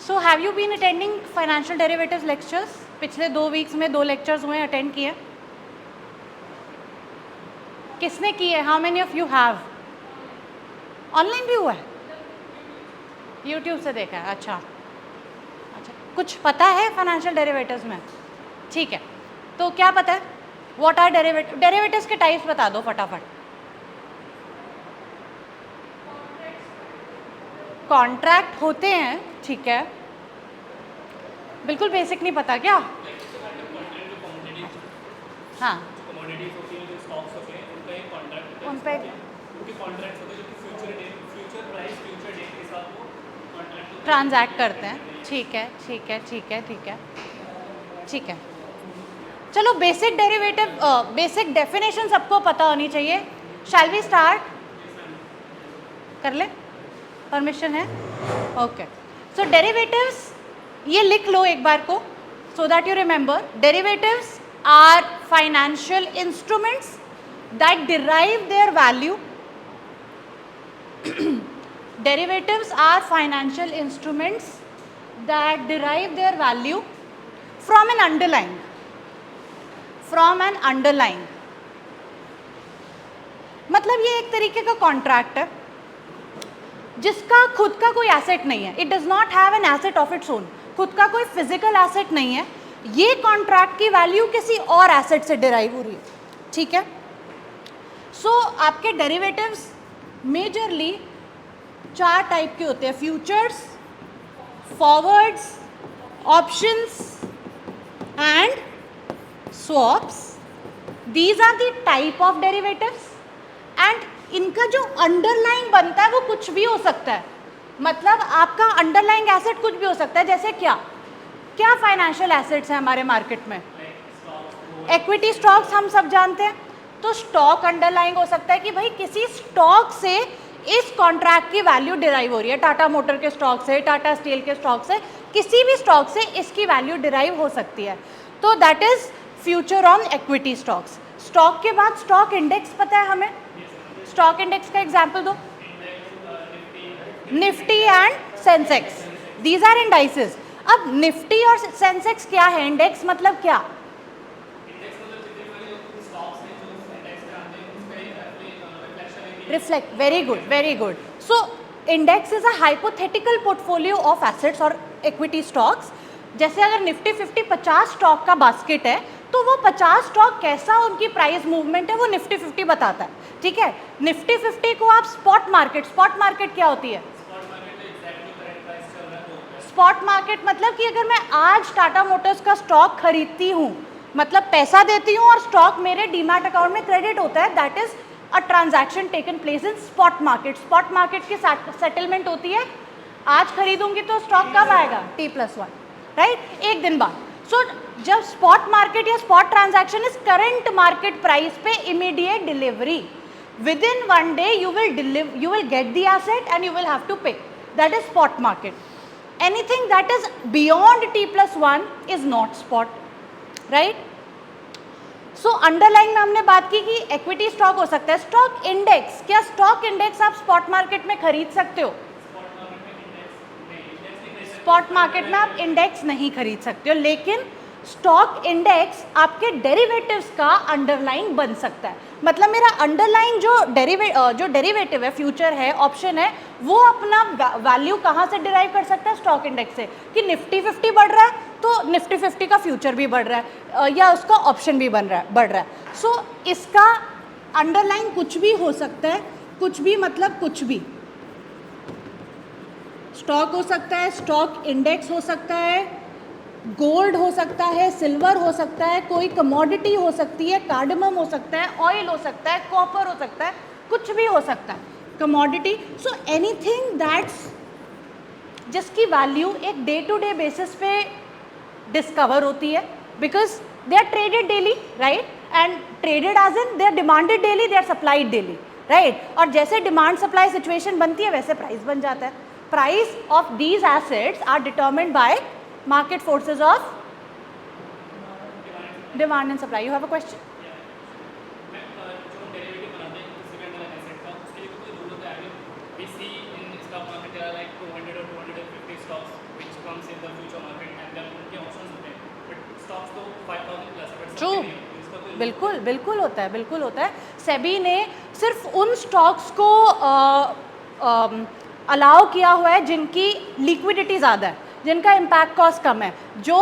So have you been attending financial derivatives lectures? पिछले 2 weeks में 2 lectures हुए, attend किए? किसने किए? How many of you have? Online भी हुआ है? यूट्यूब से देखा है? अच्छा अच्छा, कुछ पता है फाइनेंशियल डेरिवेटिव्स में? ठीक है, तो क्या पता है? What are derivative? डेरिवेटिव्स के टाइप्स बता दो फटाफट। कॉन्ट्रैक्ट होते हैं, ठीक है, बिल्कुल बेसिक नहीं पता क्या? हाँ, उन पे ट्रांजैक्ट करते हैं। ठीक है ठीक है ठीक है ठीक है ठीक है, चलो बेसिक डेरिवेटिव, बेसिक डेफिनेशन सबको पता होनी चाहिए। Shall we start? कर ले, परमिशन है? ओके, सो डेरिवेटिव्स ये लिख लो एक बार को, so that you remember. Derivatives are financial instruments that derive their value derivatives are financial instruments that derive their value from an underlying, मतलब ये एक तरीके का कॉन्ट्रैक्ट है जिसका खुद का कोई एसेट नहीं है। It does not have an asset of its own, खुद का कोई फिजिकल एसेट नहीं है। ये कॉन्ट्रैक्ट की वैल्यू किसी और एसेट से डिराइव हो रही है, ठीक है। सो आपके डेरिवेटिव्स मेजरली 4 टाइप के होते हैं: futures, forwards, options and swaps. These are the type of derivatives and इनका जो अंडरलाइंग बनता है वो कुछ भी हो सकता है। मतलब आपका अंडरलाइंग एसेट कुछ भी हो सकता है। जैसे क्या क्या फाइनेंशियल एसेट्स हैं हमारे मार्केट में? इक्विटी स्टॉक्स हम सब जानते हैं। तो स्टॉक अंडरलाइंग हो सकता है कि भाई किसी स्टॉक से इस कॉन्ट्रैक्ट की वैल्यू डिराइव हो रही है। टाटा मोटर के स्टॉक से, टाटा स्टील के स्टॉक से, किसी भी स्टॉक से इसकी वैल्यू डिराइव हो सकती है। तो that is future on equity stocks. Stock के बाद स्टॉक इंडेक्स पता है हमें? स्टॉक इंडेक्स का एग्जाम्पल दो। Nifty and Sensex, these are indices. अब निफ्टी और सेंसेक्स क्या है? इंडेक्स मतलब क्या? Reflect, very good very good. So index is a hypothetical portfolio of assets और इक्विटी स्टॉक्स। जैसे अगर निफ्टी 50 स्टॉक का बास्केट है तो वो 50 स्टॉक कैसा उनकी प्राइस मूवमेंट है वो निफ्टी 50 बताता है, ठीक है। निफ्टी 50 को आप स्पॉट मार्केट क्या होती है? स्पॉट मार्केट मतलब कि अगर मैं आज टाटा मोटर्स का स्टॉक खरीदती हूँ, मतलब पैसा देती हूँ और स्टॉक मेरे डीमैट अकाउंट में क्रेडिट होता है, that is a transaction taken place in spot market. Spot market की सेटलमेंट होती है, आज खरीदूंगी तो स्टॉक कब आएगा? T+1, राइट, एक दिन बाद। सो जब स्पॉट मार्केट या spot transaction is current market price पे immediate delivery, within 1 day you will get the asset and you will have to pay, that is spot market. Anything that is beyond T+1 is not spot, right? So underline में हमने बात की कि equity stock हो सकता है। Stock index, क्या stock index आप स्पॉट मार्केट में खरीद सकते हो? स्पॉट मार्केट में आप इंडेक्स नहीं खरीद सकते हो, लेकिन स्टॉक इंडेक्स आपके डेरिवेटिव्स का अंडरलाइन बन सकता है। मतलब मेरा अंडरलाइन जो डेरिवेटिव है, फ्यूचर है, ऑप्शन है, वो अपना वैल्यू कहाँ से डिराइव कर सकता है? स्टॉक इंडेक्स से। कि निफ्टी 50 बढ़ रहा है तो निफ्टी 50 का फ्यूचर भी बढ़ रहा है या उसका ऑप्शन भी बढ़ रहा है। सो इसका अंडरलाइन कुछ भी हो सकता है, कुछ भी मतलब कुछ भी। स्टॉक हो सकता है, स्टॉक इंडेक्स हो सकता है, गोल्ड हो सकता है, सिल्वर हो सकता है, कोई कमोडिटी हो सकती है, कार्डमम हो सकता है, ऑयल हो सकता है, कॉपर हो सकता है, कुछ भी हो सकता है, कमोडिटी। सो एनीथिंग दैट्स जिसकी वैल्यू एक डे टू डे बेसिस पे डिस्कवर होती है, because they are traded daily, right, and traded as in they are demanded daily, they are supplied daily, right. और जैसे डिमांड सप्लाई सिचुएशन बनती है वैसे प्राइस बन जाता है। Price of these assets are determined by market forces of demand and supply. You have a question? We see in stock market there are like 200 or 250 stocks which comes बिल्कुल बिल्कुल होता है, बिल्कुल होता है। सेबी ने सिर्फ उन स्टॉक्स को अलाउ किया हुआ है जिनकी लिक्विडिटी ज़्यादा है, जिनका इम्पैक्ट कॉस्ट कम है। जो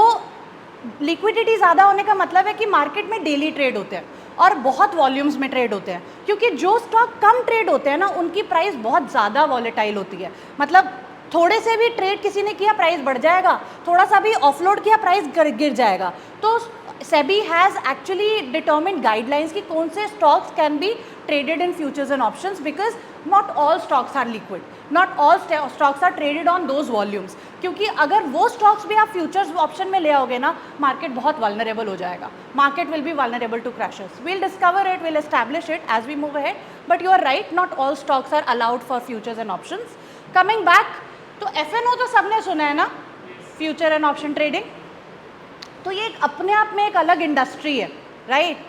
लिक्विडिटी ज़्यादा होने का मतलब है कि मार्केट में डेली ट्रेड होते हैं और बहुत वॉल्यूम्स में ट्रेड होते हैं, क्योंकि जो स्टॉक कम ट्रेड होते हैं ना उनकी प्राइस बहुत ज़्यादा वॉलेटाइल होती है। मतलब थोड़े से भी ट्रेड किसी ने किया प्राइस बढ़ जाएगा, थोड़ा सा भी ऑफलोड किया प्राइस गिर जाएगा। तो SEBI has actually determined guidelines कि कौन से stocks can be traded in futures and options, because not all stocks are liquid, not all stocks are traded on those volumes। क्योंकि अगर वो स्टॉक्स भी आप फ्यूचर्स ऑप्शन में ले आओगे ना, मार्केट बहुत वल्नरेबल हो जाएगा, market will be vulnerable to crashes. We'll discover it, will establish it as we move ahead, but you are right, not all stocks are allowed for futures and options. Coming back, तो FNO तो सबने सुना है ना, future and option trading. तो ये अपने आप में एक अलग इंडस्ट्री है, राइट,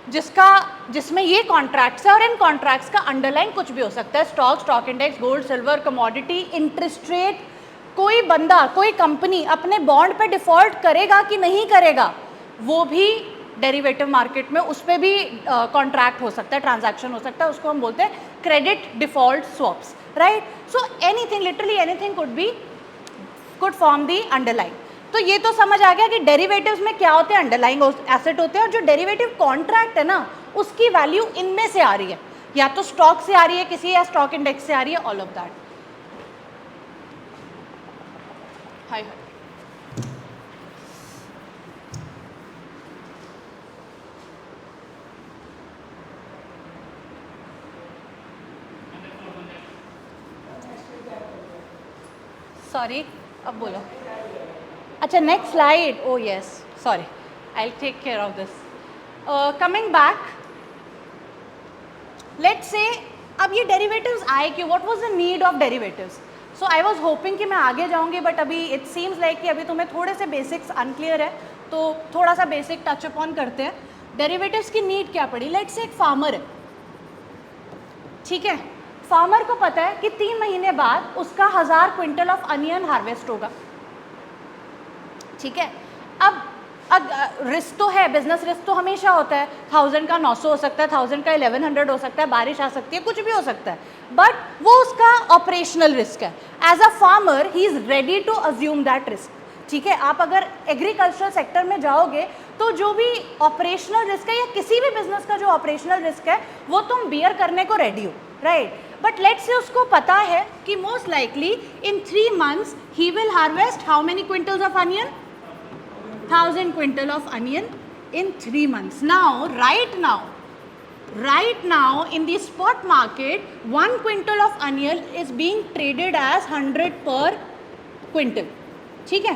जिसमें ये कॉन्ट्रैक्ट्स है और इन कॉन्ट्रैक्ट्स का अंडरलाइन कुछ भी हो सकता है, stock, stock index, gold, silver, commodity, interest rate. कोई बंदा, कोई कंपनी अपने बॉन्ड पे डिफॉल्ट करेगा कि नहीं करेगा, वो भी डेरिवेटिव मार्केट में उस पर भी कॉन्ट्रैक्ट हो सकता है, ट्रांजैक्शन हो सकता है, उसको हम बोलते हैं credit default swaps, right. So anything, literally anything could form the underline. तो ये तो समझ आ गया कि डेरिवेटिव्स में क्या होते हैं, अंडरलाइंग एसेट होते हैं, और जो डेरिवेटिव कॉन्ट्रैक्ट है ना उसकी वैल्यू इनमें से आ रही है, या तो स्टॉक से आ रही है किसी, या स्टॉक इंडेक्स से आ रही है, all of that. Hi sorry, अब बोलो। अच्छा, next slide, oh yes, sorry, I will take care of this. Coming back, let's say अब ये डेरिवेटिव्स आए क्यों, what was the need of derivatives. So I was hoping कि मैं आगे जाऊंगी, बट अभी इट सीम्स लाइक कि अभी तुम्हें थोड़े से बेसिक्स अनक्लियर है, तो थोड़ा सा बेसिक टच अपॉन करते हैं। डेरिवेटिव्स की नीड क्या पड़ी। लेट्स से एक फार्मर है, ठीक है, फार्मर को पता है कि 3 महीने बाद उसका 1000 क्विंटल ऑफ अनियन हार्वेस्ट होगा, ठीक है। अब रिस्क तो है, बिजनेस रिस्क तो हमेशा होता है, 1000 का 900 हो सकता है, 1000 का 1100 हो सकता है, बारिश आ सकती है, कुछ भी हो सकता है, बट वो उसका ऑपरेशनल रिस्क है। As a farmer he is ready to assume that risk, ठीक है। आप अगर एग्रीकल्चरल सेक्टर में जाओगे तो जो भी ऑपरेशनल रिस्क है, या किसी भी बिजनेस का जो ऑपरेशनल रिस्क है, वो तुम बियर करने को रेडी हो, राइट। बट लेट्स से उसको पता है कि most likely in 3 months he will harvest how many quintals of onion, 1000 quintal of onion in 3 months. Right now in the spot market 1 quintal of onion is being traded as 100 per quintal, ठीक है।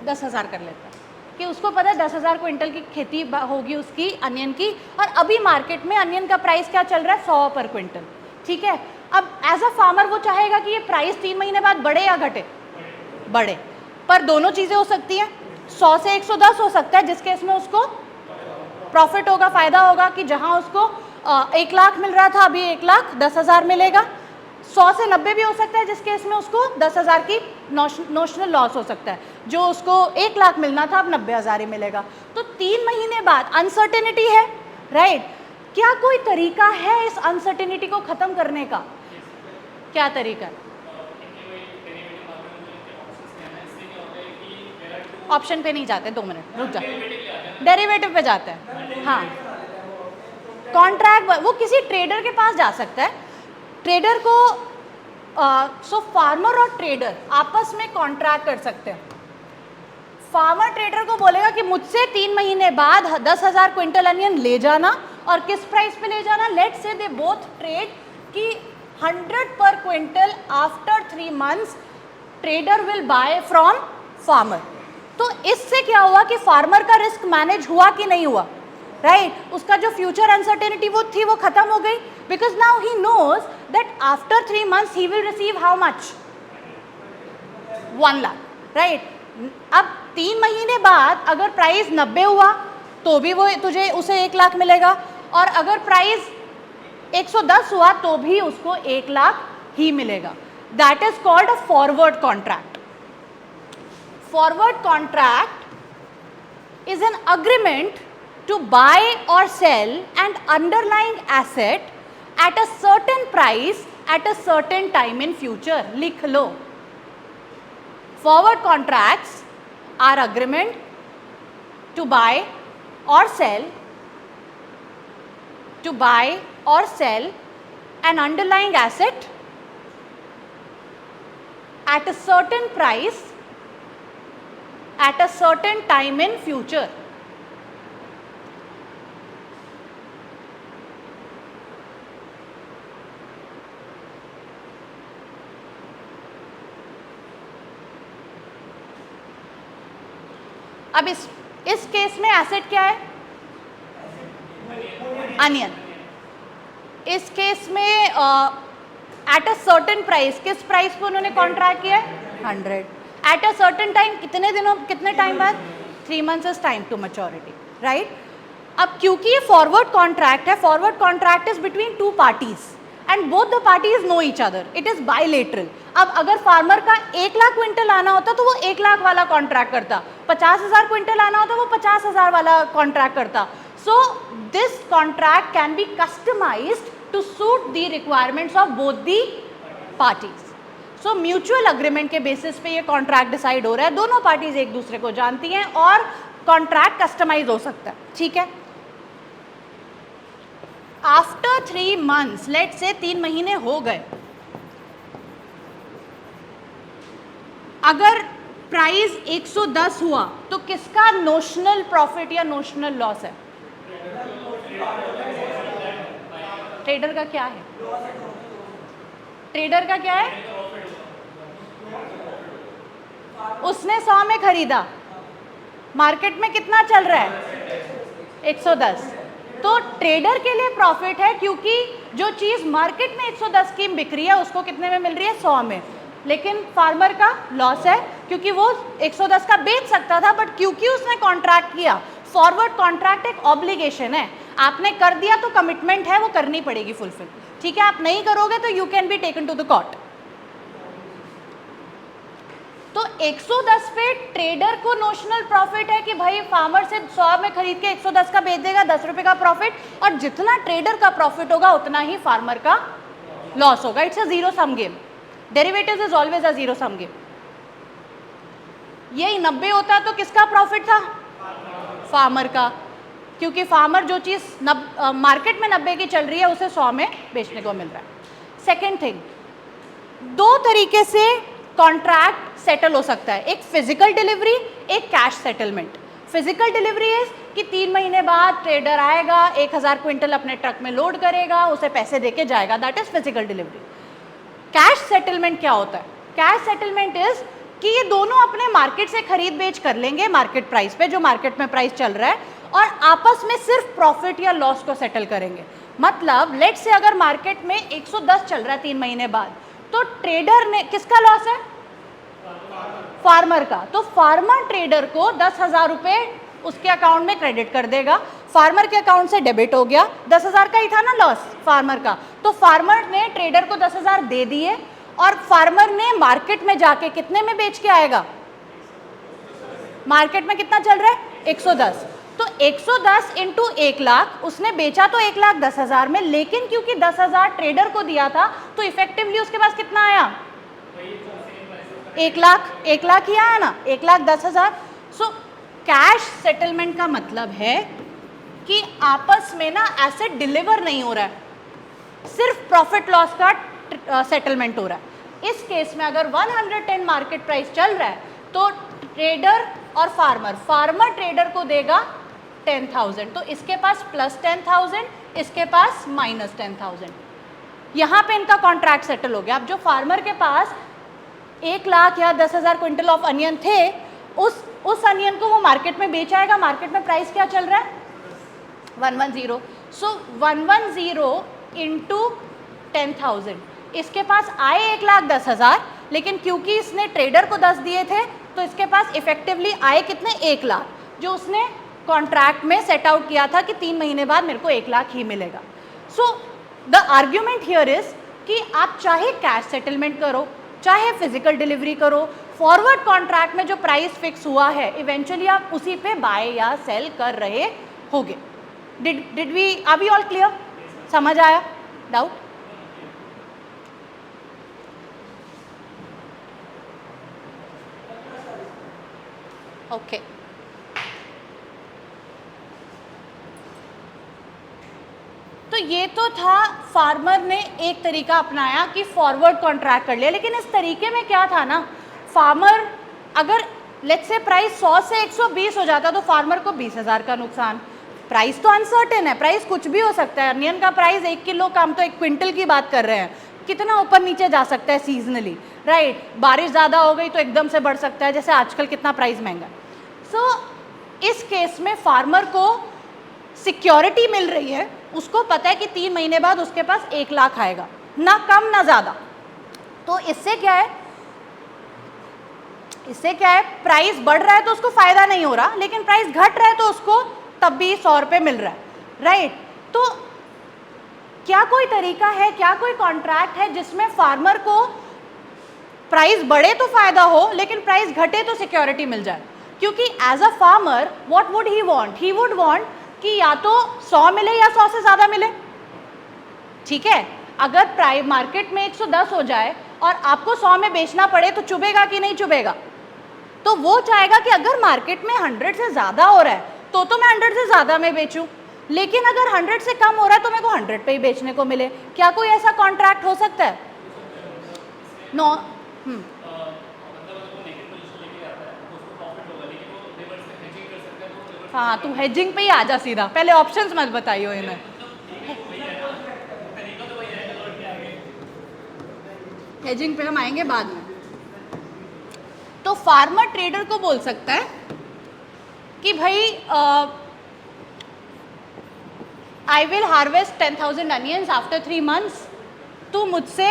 10,000 कर लेता है कि उसको पता है 10,000 quintal की खेती होगी उसकी अनियन की, और अभी मार्केट में अनियन का प्राइस क्या चल रहा है, 100 पर क्विंटल, ठीक है। अब एज अ फार्मर वो चाहेगा कि ये प्राइस 3 महीने बाद बढ़े या घटे, बढ़े, पर दोनों चीज़ें हो सकती हैं। 100 से 110 हो सकता है, जिस केस में उसको प्रॉफिट होगा, फ़ायदा होगा, कि जहां उसको 1 लाख मिल रहा था अभी 1,10,000 मिलेगा। 100 से 90 भी हो सकता है, जिस केस में उसको 10,000 की नोशनल लॉस हो सकता है, जो उसको 1 लाख मिलना था अब 90,000 ही मिलेगा। तो 3 महीने बाद अनसर्टेनिटी है, राइट। क्या कोई तरीका है इस अनसर्टेनिटी को ख़त्म करने का, क्या तरीका है। ऑप्शन पे नहीं जाते, 2 मिनट रुक जाते, डेरिवेटिव पे जाते हैं, हाँ। कॉन्ट्रैक्ट वो किसी ट्रेडर के पास जा सकता है, ट्रेडर को सो फार्मर और ट्रेडर आपस में कॉन्ट्रैक्ट कर सकते हैं। फार्मर ट्रेडर को बोलेगा कि मुझसे 3 महीने बाद 10,000 क्विंटल अनियन ले जाना, और किस प्राइस पे ले जाना, let's say they both trade कि 100 पर quintal after 3 months trader will buy from farmer. तो इससे क्या हुआ कि फार्मर का रिस्क मैनेज हुआ कि नहीं हुआ, राइट। उसका जो फ्यूचर अनसर्टेनिटी वो थी वो खत्म हो गई, because now he knows that after 3 months he will receive how much, 1 lakh, right. अब 3 महीने बाद अगर प्राइस 90 हुआ तो भी वो तुझे उसे 1 लाख मिलेगा, और अगर प्राइस 110 हुआ तो भी उसको 1 लाख ही मिलेगा। That is called a forward contract. Forward contract is an agreement to buy or sell an underlying asset at a certain price at a certain time in future. लिख लो. Forward contracts are agreement to buy or sell an underlying asset at a certain price at a certain time in future. अब इस case में asset क्या है? Onion. इस case में at a certain price, किस प्राइस पे उन्होंने कॉन्ट्रैक्ट किया है? 100. एट अ सर्टेन टाइम, कितने टाइम बाद? 3 months is time to maturity, right? अब क्योंकि ये फॉरवर्ड कॉन्ट्रैक्ट है, forward contract is between two parties and both the parties know each other, it is bilateral. अब अगर फार्मर का 1 लाख क्विंटल आना होता तो वो 1 लाख वाला कॉन्ट्रैक्ट करता, 50,000 क्विंटल आना होता वो 50,000 वाला कॉन्ट्रैक्ट करता. So this contract can be customised to suit the requirements of both the parties. So mutual agreement के basis पे ये contract decide हो रहा है, दोनों parties एक दूसरे को जानती हैं और contract customize हो सकता है, ठीक है? After 3 months, let's say 3 महीने हो गए, अगर प्राइस 110 हुआ तो किसका नोशनल प्रॉफिट या नोशनल लॉस है? ट्रेडर का क्या है? ट्रेडर का क्या है? उसने 100 में खरीदा, मार्केट में कितना चल रहा है? 110. तो ट्रेडर के लिए प्रॉफिट है क्योंकि जो चीज मार्केट में 110 की बिक रही है उसको कितने में मिल रही है? 100 में. लेकिन फार्मर का लॉस है क्योंकि वो 110 का बेच सकता था, बट क्योंकि उसने कॉन्ट्रैक्ट किया, फॉरवर्ड कॉन्ट्रैक्ट एक ऑब्लिगेशन है, आपने कर दिया तो कमिटमेंट है, वो करनी पड़ेगी फुलफिल, ठीक है? आप नहीं करोगे तो you can be taken to the court. तो 110 पे ट्रेडर को नोशनल प्रॉफिट है कि भाई फार्मर से 100 में खरीद के 110 का बेच देगा, 10 रुपए का प्रॉफिट, और जितना ट्रेडर का प्रॉफिट होगा उतना ही फार्मर का लॉस होगा. It's a zero sum game. Derivatives is always a zero sum game. यही 90 होता तो किसका प्रॉफिट था? फार्मर का, क्योंकि फार्मर जो चीज़ मार्केट में 90 की चल रही है उसे 100 में बेचने को मिल रहा है. सेकेंड थिंग, 2 तरीके से कॉन्ट्रैक्ट सेटल हो सकता है, एक फिजिकल डिलीवरी, एक cash settlement. Physical delivery is कि 3 महीने बाद ट्रेडर आएगा, 1000 क्विंटल अपने ट्रक में लोड करेगा, उसे पैसे देके जाएगा, that is physical delivery. Cash settlement क्या होता है? कैश सेटलमेंट इज कि ये दोनों अपने मार्केट से खरीद बेच कर लेंगे मार्केट प्राइस पे, जो मार्केट में प्राइस चल रहा है, और आपस में सिर्फ प्रॉफिट या लॉस को सेटल करेंगे. मतलब लेट्स से अगर मार्केट में 110 चल रहा है 3 महीने बाद, तो ट्रेडर ने, किसका लॉस है? फार्मर का. तो फार्मर ट्रेडर को 10,000 रुपये उसके अकाउंट में क्रेडिट कर देगा, फार्मर के अकाउंट से डेबिट हो गया, 10,000 का ही था ना लॉस फार्मर का, तो फार्मर ने ट्रेडर को 10,000 दे दिए, और फार्मर ने मार्केट में जाके कितने में बेच के आएगा? मार्केट में कितना चल रहा है? 110. तो 110 इंटू 1 लाख, उसने बेचा तो 1,10,000 में, लेकिन क्योंकि 10,000 ट्रेडर को दिया था तो इफेक्टिवली उसके पास कितना आया? 1 लाख ही आया ना, 1,10,000. सो कैश सेटलमेंट का मतलब है कि आपस में ना एसेट डिलीवर नहीं हो रहा है, सिर्फ प्रॉफिट लॉस का सेटलमेंट हो रहा है. इस केस में अगर 110 मार्केट प्राइस चल रहा है तो ट्रेडर और फार्मर ट्रेडर को देगा 10,000, तो इसके पास प्लस 10,000, इसके पास माइनस 10,000. यहाँ पे इनका कॉन्ट्रैक्ट सेटल हो गया. अब जो फार्मर के पास 1 लाख या 10,000 क्विंटल ऑफ अनियन थे, उस अनियन को वो मार्केट में बेच आएगा. मार्केट में प्राइस क्या चल रहा है? 110. सो 110 इंटू 10,000, इसके पास आए 1,10,000, लेकिन क्योंकि इसने ट्रेडर को 10 दिए थे तो इसके पास इफेक्टिवली आए कितने? 1 लाख, जो उसने कॉन्ट्रैक्ट में सेट आउट किया था कि 3 महीने बाद मेरे को 1 लाख ही मिलेगा. So the argument here is कि आप चाहे कैश सेटलमेंट करो, चाहे फिजिकल डिलीवरी करो, फॉरवर्ड कॉन्ट्रैक्ट में जो प्राइस फिक्स हुआ है इवेंचुअली आप उसी पे बाय या सेल कर रहे होगे। Did we are we all clear? समझ आया? डाउट? ओके तो ये तो था फार्मर ने एक तरीका अपनाया कि फॉरवर्ड कॉन्ट्रैक्ट कर लिया, लेकिन इस तरीके में क्या था ना, फार्मर अगर लेट्स से प्राइस 100 से 120 हो जाता तो फार्मर को 20,000 का नुकसान। प्राइस तो अनसर्टेन है, प्राइस कुछ भी हो सकता है। अनियन का प्राइस 1 किलो का, हम तो 1 क्विंटल की बात कर रहे हैं, कितना ऊपर नीचे जा सकता है सीजनली, राइट? बारिश ज़्यादा हो गई तो एकदम से बढ़ सकता है, जैसे आजकल कितना प्राइस महंगा। सो इस केस में फार्मर को सिक्योरिटी मिल रही है, उसको पता है कि 3 महीने बाद उसके पास 1 लाख आएगा, ना कम ना ज़्यादा। तो इससे क्या है, प्राइस बढ़ रहा है तो उसको फायदा नहीं हो रहा, लेकिन प्राइस घट रहा है तो उसको तब भी 100 रुपये मिल रहा है, राइट? तो क्या कोई तरीका है, क्या कोई कॉन्ट्रैक्ट है जिसमें फार्मर को प्राइस बढ़े तो फायदा हो लेकिन प्राइस घटे तो सिक्योरिटी मिल जाए? क्योंकि as a farmer what would he want? He would want कि या तो 100 मिले या 100 से ज़्यादा मिले, ठीक है? अगर प्राइस मार्केट में 110 हो जाए और आपको 100 में बेचना पड़े तो चुभेगा कि नहीं चुभेगा? तो वो चाहेगा कि अगर मार्केट में 100 से ज़्यादा हो रहा है तो मैं 100 से ज़्यादा में बेचूं, लेकिन अगर 100 से कम हो रहा है तो मेरे को 100 पे ही बेचने को मिले। क्या कोई ऐसा कॉन्ट्रैक्ट हो सकता है? नो। हाँ, तू हेजिंग पे ही आ जा सीधा, पहले ऑप्शंस मत बताइयो इन्हें। हेजिंग पे हम आएंगे बाद में। तो फार्मर ट्रेडर को बोल सकता है कि भाई I will harvest 10,000 onions after 3 months, तू मुझसे,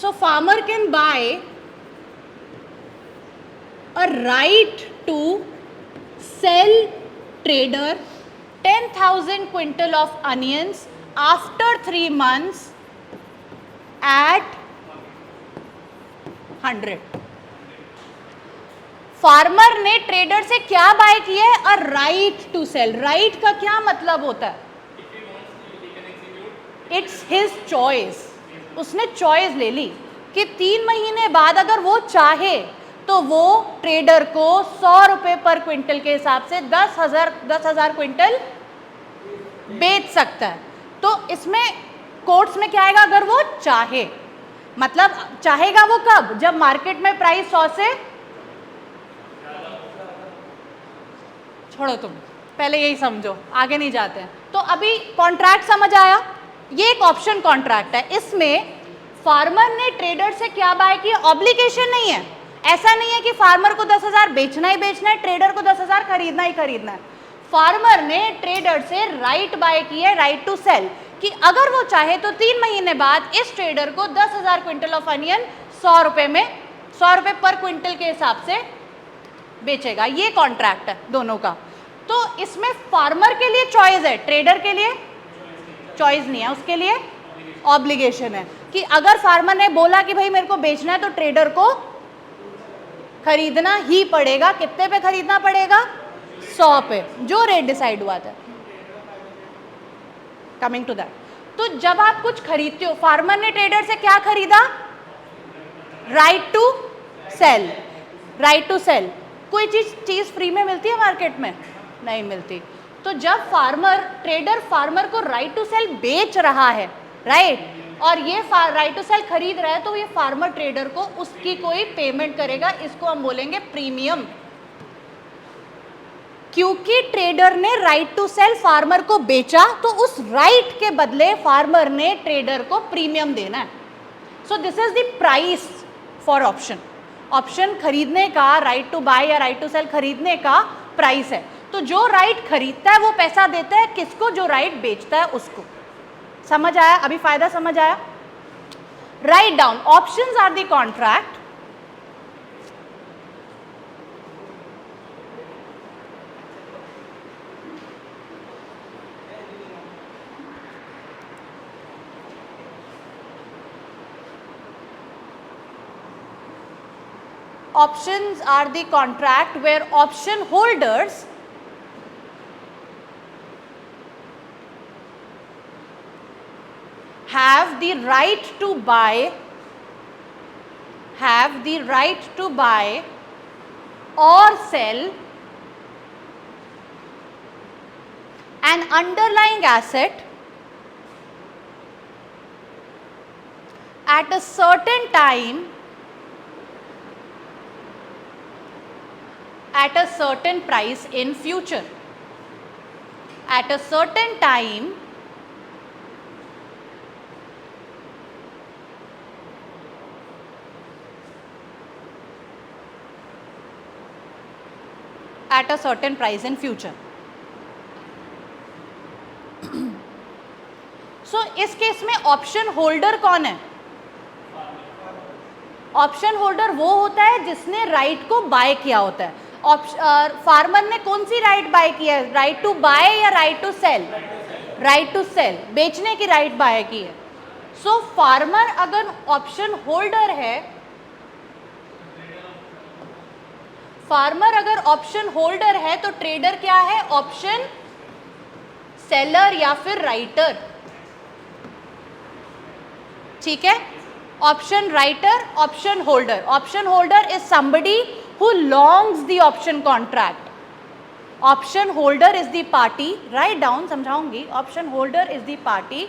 so farmer can buy a right to sell trader 10,000 quintal of onions after 3 months at 100। Farmer ने ट्रेडर से क्या बाय किया है? A right to sell. Right का क्या मतलब होता है? It's his choice. उसने चॉइस ले ली कि 3 महीने बाद अगर वो चाहे तो वो ट्रेडर को 100 रुपये पर क्विंटल के हिसाब से 10,000 क्विंटल बेच सकता है। तो इसमें कोट्स में क्या आएगा? अगर वो चाहे, मतलब चाहेगा वो कब? जब मार्केट में प्राइस 100 से, छोड़ो तुम, पहले यही समझो, आगे नहीं जाते हैं। तो अभी कॉन्ट्रैक्ट समझ आया? ये एक ऑप्शन कॉन्ट्रैक्ट है, इसमें फार्मर ने ट्रेडर से क्या बाय किया? ऑब्लिगेशन नहीं है, ऐसा नहीं है कि फार्मर को 10,000 बेचना ही बेचना है, ट्रेडर को 10,000 खरीदना ही खरीदना है। फार्मर ने ट्रेडर से राइट बाय की है, राइट टू सेल, कि अगर वो चाहे तो 3 महीने बाद इस ट्रेडर को 10,000 क्विंटल ऑफ अनियन 100 रुपये में, 100 रुपये पर क्विंटल के हिसाब से बेचेगा। ये कॉन्ट्रैक्ट है दोनों का। तो इसमें फार्मर के लिए चॉइस है, ट्रेडर के लिए चॉइस नहीं है, उसके लिए ऑब्लिगेशन है कि अगर फार्मर ने बोला कि भाई मेरे को बेचना है तो ट्रेडर को खरीदना ही पड़ेगा। कितने पे खरीदना पड़ेगा? 100 पे, जो रेट डिसाइड हुआ था। कमिंग टू दैट, तो जब आप कुछ खरीदते हो, फार्मर ने ट्रेडर से क्या खरीदा? Right to sell. Right to sell. कोई चीज फ्री में मिलती है मार्केट में? नहीं मिलती। तो जब ट्रेडर फार्मर को राइट टू सेल बेच रहा है, राइट, और ये राइट टू सेल खरीद रहा है, तो ये फार्मर ट्रेडर को उसकी कोई पेमेंट करेगा, इसको हम बोलेंगे प्रीमियम। क्योंकि ट्रेडर ने राइट टू सेल फार्मर को बेचा, तो उस राइट के बदले फार्मर ने ट्रेडर को प्रीमियम देना है। So this is the price for option. Option खरीदने का, राइट टू बाय या राइट टू सेल खरीदने का प्राइस है। तो जो राइट खरीदता है वो पैसा देता है किसको? जो राइट बेचता है उसको। समझ आया? अभी फायदा समझ आया? Write down, options are the contract. Options are the contract where option holders have the right to buy or sell an underlying asset at a certain time at a certain price in future. At a certain time at a certain price in future. So इस case में option holder कौन है? Option holder वो होता है जिसने right को buy किया होता है. फार्मर ने कौन सी राइट बाय किया है? राइट टू बाय या right to sell? Right to sell, बेचने की राइट बाय की है. सो फार्मर अगर ऑप्शन होल्डर है, फार्मर अगर ऑप्शन होल्डर है तो ट्रेडर क्या है? ऑप्शन सेलर या फिर राइटर. ठीक है, option writer, option holder. Option holder is somebody who longs the option contract. Option holder is the party, write down, समझाऊंगी. Option holder is the party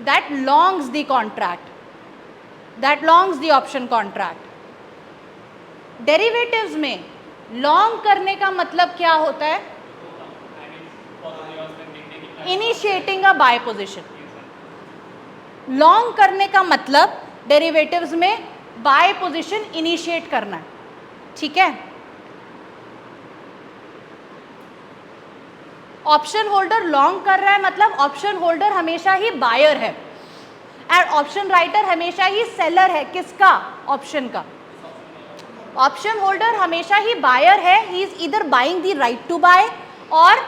that longs the contract, that longs the option contract. Derivatives में long करने का मतलब क्या होता है? Initiating a buy position. Long करने का मतलब डेरिवेटिव्स में बाय पोजीशन इनिशिएट करना है. ठीक है, ऑप्शन होल्डर लॉन्ग कर रहा है मतलब ऑप्शन होल्डर हमेशा ही बायर है एंड ऑप्शन राइटर हमेशा ही सेलर है. किसका? ऑप्शन का. ऑप्शन होल्डर हमेशा ही बायर है. He is either buying the right to buy और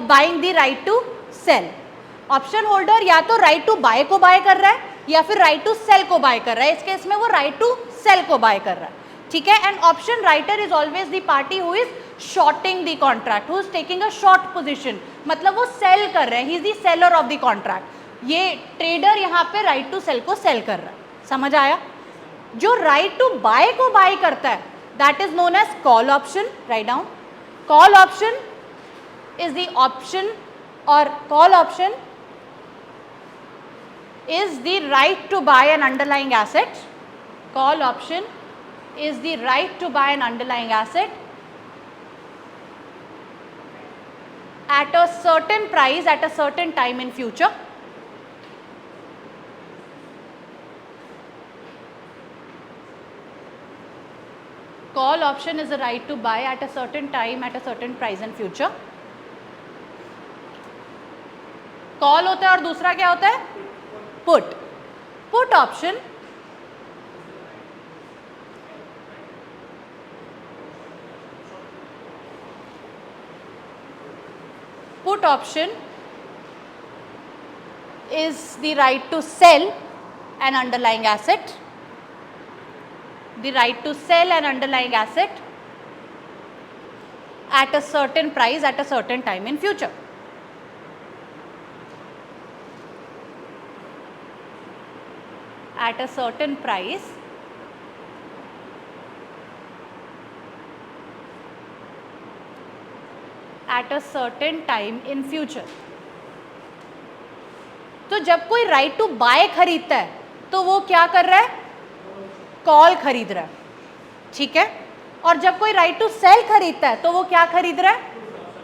buying the right to sell. Option holder या तो राइट टू बाय को बाय कर रहा है या फिर राइट टू सेल को बाय कर रहा है. इस केस में वो राइट टू सेल को बाय कर रहा है. ठीक है, and option writer is always the party who is shorting the contract, who is taking a short position, मतलब वो सेल कर रहे हैं. He is the seller of the contract. ये ट्रेडर यहाँ पे राइट टू सेल को सेल कर रहा है. समझ आया? जो राइट टू बाय को बाय करता है that is known as call option. Write down. Call option is the option और call option is the right to buy an underlying asset. Call option is the right to buy an underlying asset at a certain price at a certain time in future. Call option is the right to buy at a certain time at a certain price in future. Call होता है और दूसरा क्या होता है? Put. Put option is the right to sell an underlying asset. The right to sell an underlying asset at a certain price at a certain time in future. At a certain price at a certain time in future. तो जब कोई right to bye खरीदता है तो वो क्या कर रहा है? कॉल खरीद रहा है. ठीक है, और जब कोई राइट टू सेल खरीदता है तो वो क्या खरीद रहा है?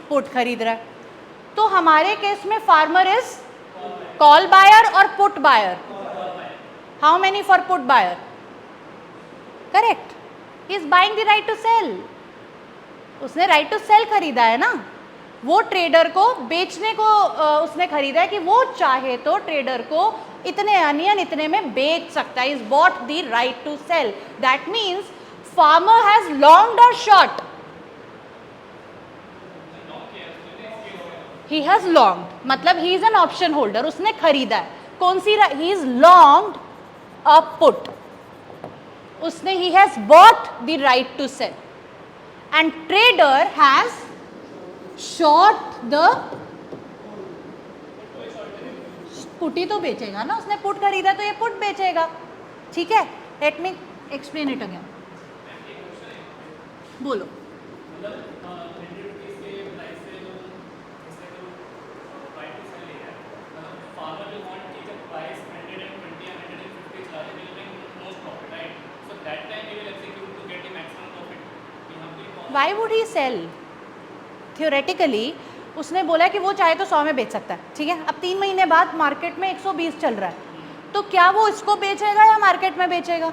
पुट खरीद रहा है. तो हमारे केस में फार्मर इज कॉल बायर और put buyer. How many for put buyer? Correct. He is buying the right to sell. उसने right to sell खरीदा है ना. वो ट्रेडर को बेचने को उसने खरीदा है कि वो चाहे तो ट्रेडर को इतने अनियन इतने में बेच सकता है. Is bought the right to sell. That means farmer has longed or short. He has longed. मतलब he is an option holder. उसने खरीदा है. कौन सी? He is longed a put. उसने he has bought the right to sell and trader has short the put ही तो बेचेगा ना, उसने पुट खरीदा तो ये पुट बेचेगा, ठीक है। Let me explain it again, बोलो। Why would he sell? Theoretically उसने बोला कि वो चाहे तो 100 में बेच सकता है, ठीक है। अब 3 महीने बाद मार्केट में 120 चल रहा है, तो क्या वो इसको बेचेगा या मार्केट में बेचेगा,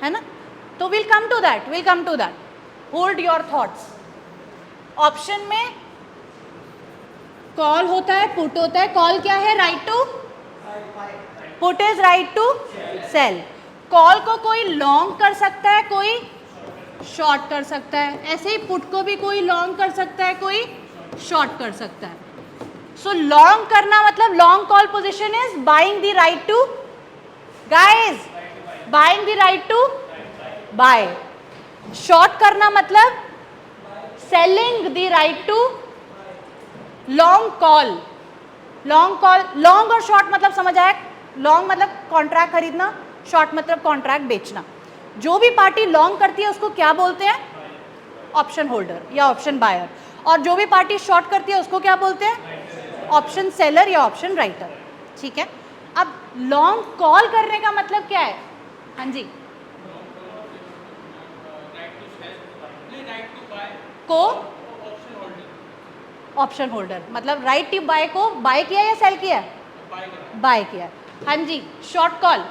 है ना। तो will come to that, hold your thoughts. Option में कॉल होता है, पुट होता है। कॉल क्या है? Right to, put is right to sell. Call को कोई लॉन्ग कर सकता है, कोई शॉर्ट कर सकता है, ऐसे ही पुट को भी कोई लॉन्ग कर सकता है, कोई शॉर्ट कर सकता है। सो लॉन्ग करना मतलब long call position is buying the right to, guys, buying the right to buy. Short करना मतलब selling the right to long call. Long और शॉर्ट मतलब समझ आया? लॉन्ग मतलब कॉन्ट्रैक्ट खरीदना, शॉर्ट मतलब कॉन्ट्रैक्ट बेचना। जो भी पार्टी लॉन्ग करती है उसको क्या बोलते हैं? ऑप्शन होल्डर या ऑप्शन बायर। और जो भी पार्टी शॉर्ट करती है उसको क्या बोलते हैं? ऑप्शन सेलर या ऑप्शन राइटर, ठीक है। अब लॉन्ग कॉल करने का मतलब क्या है? हाँ जी, को ऑप्शन होल्डर मतलब राइट टू बाय को बाय किया या सेल किया? बाय किया। हाँ जी, short call,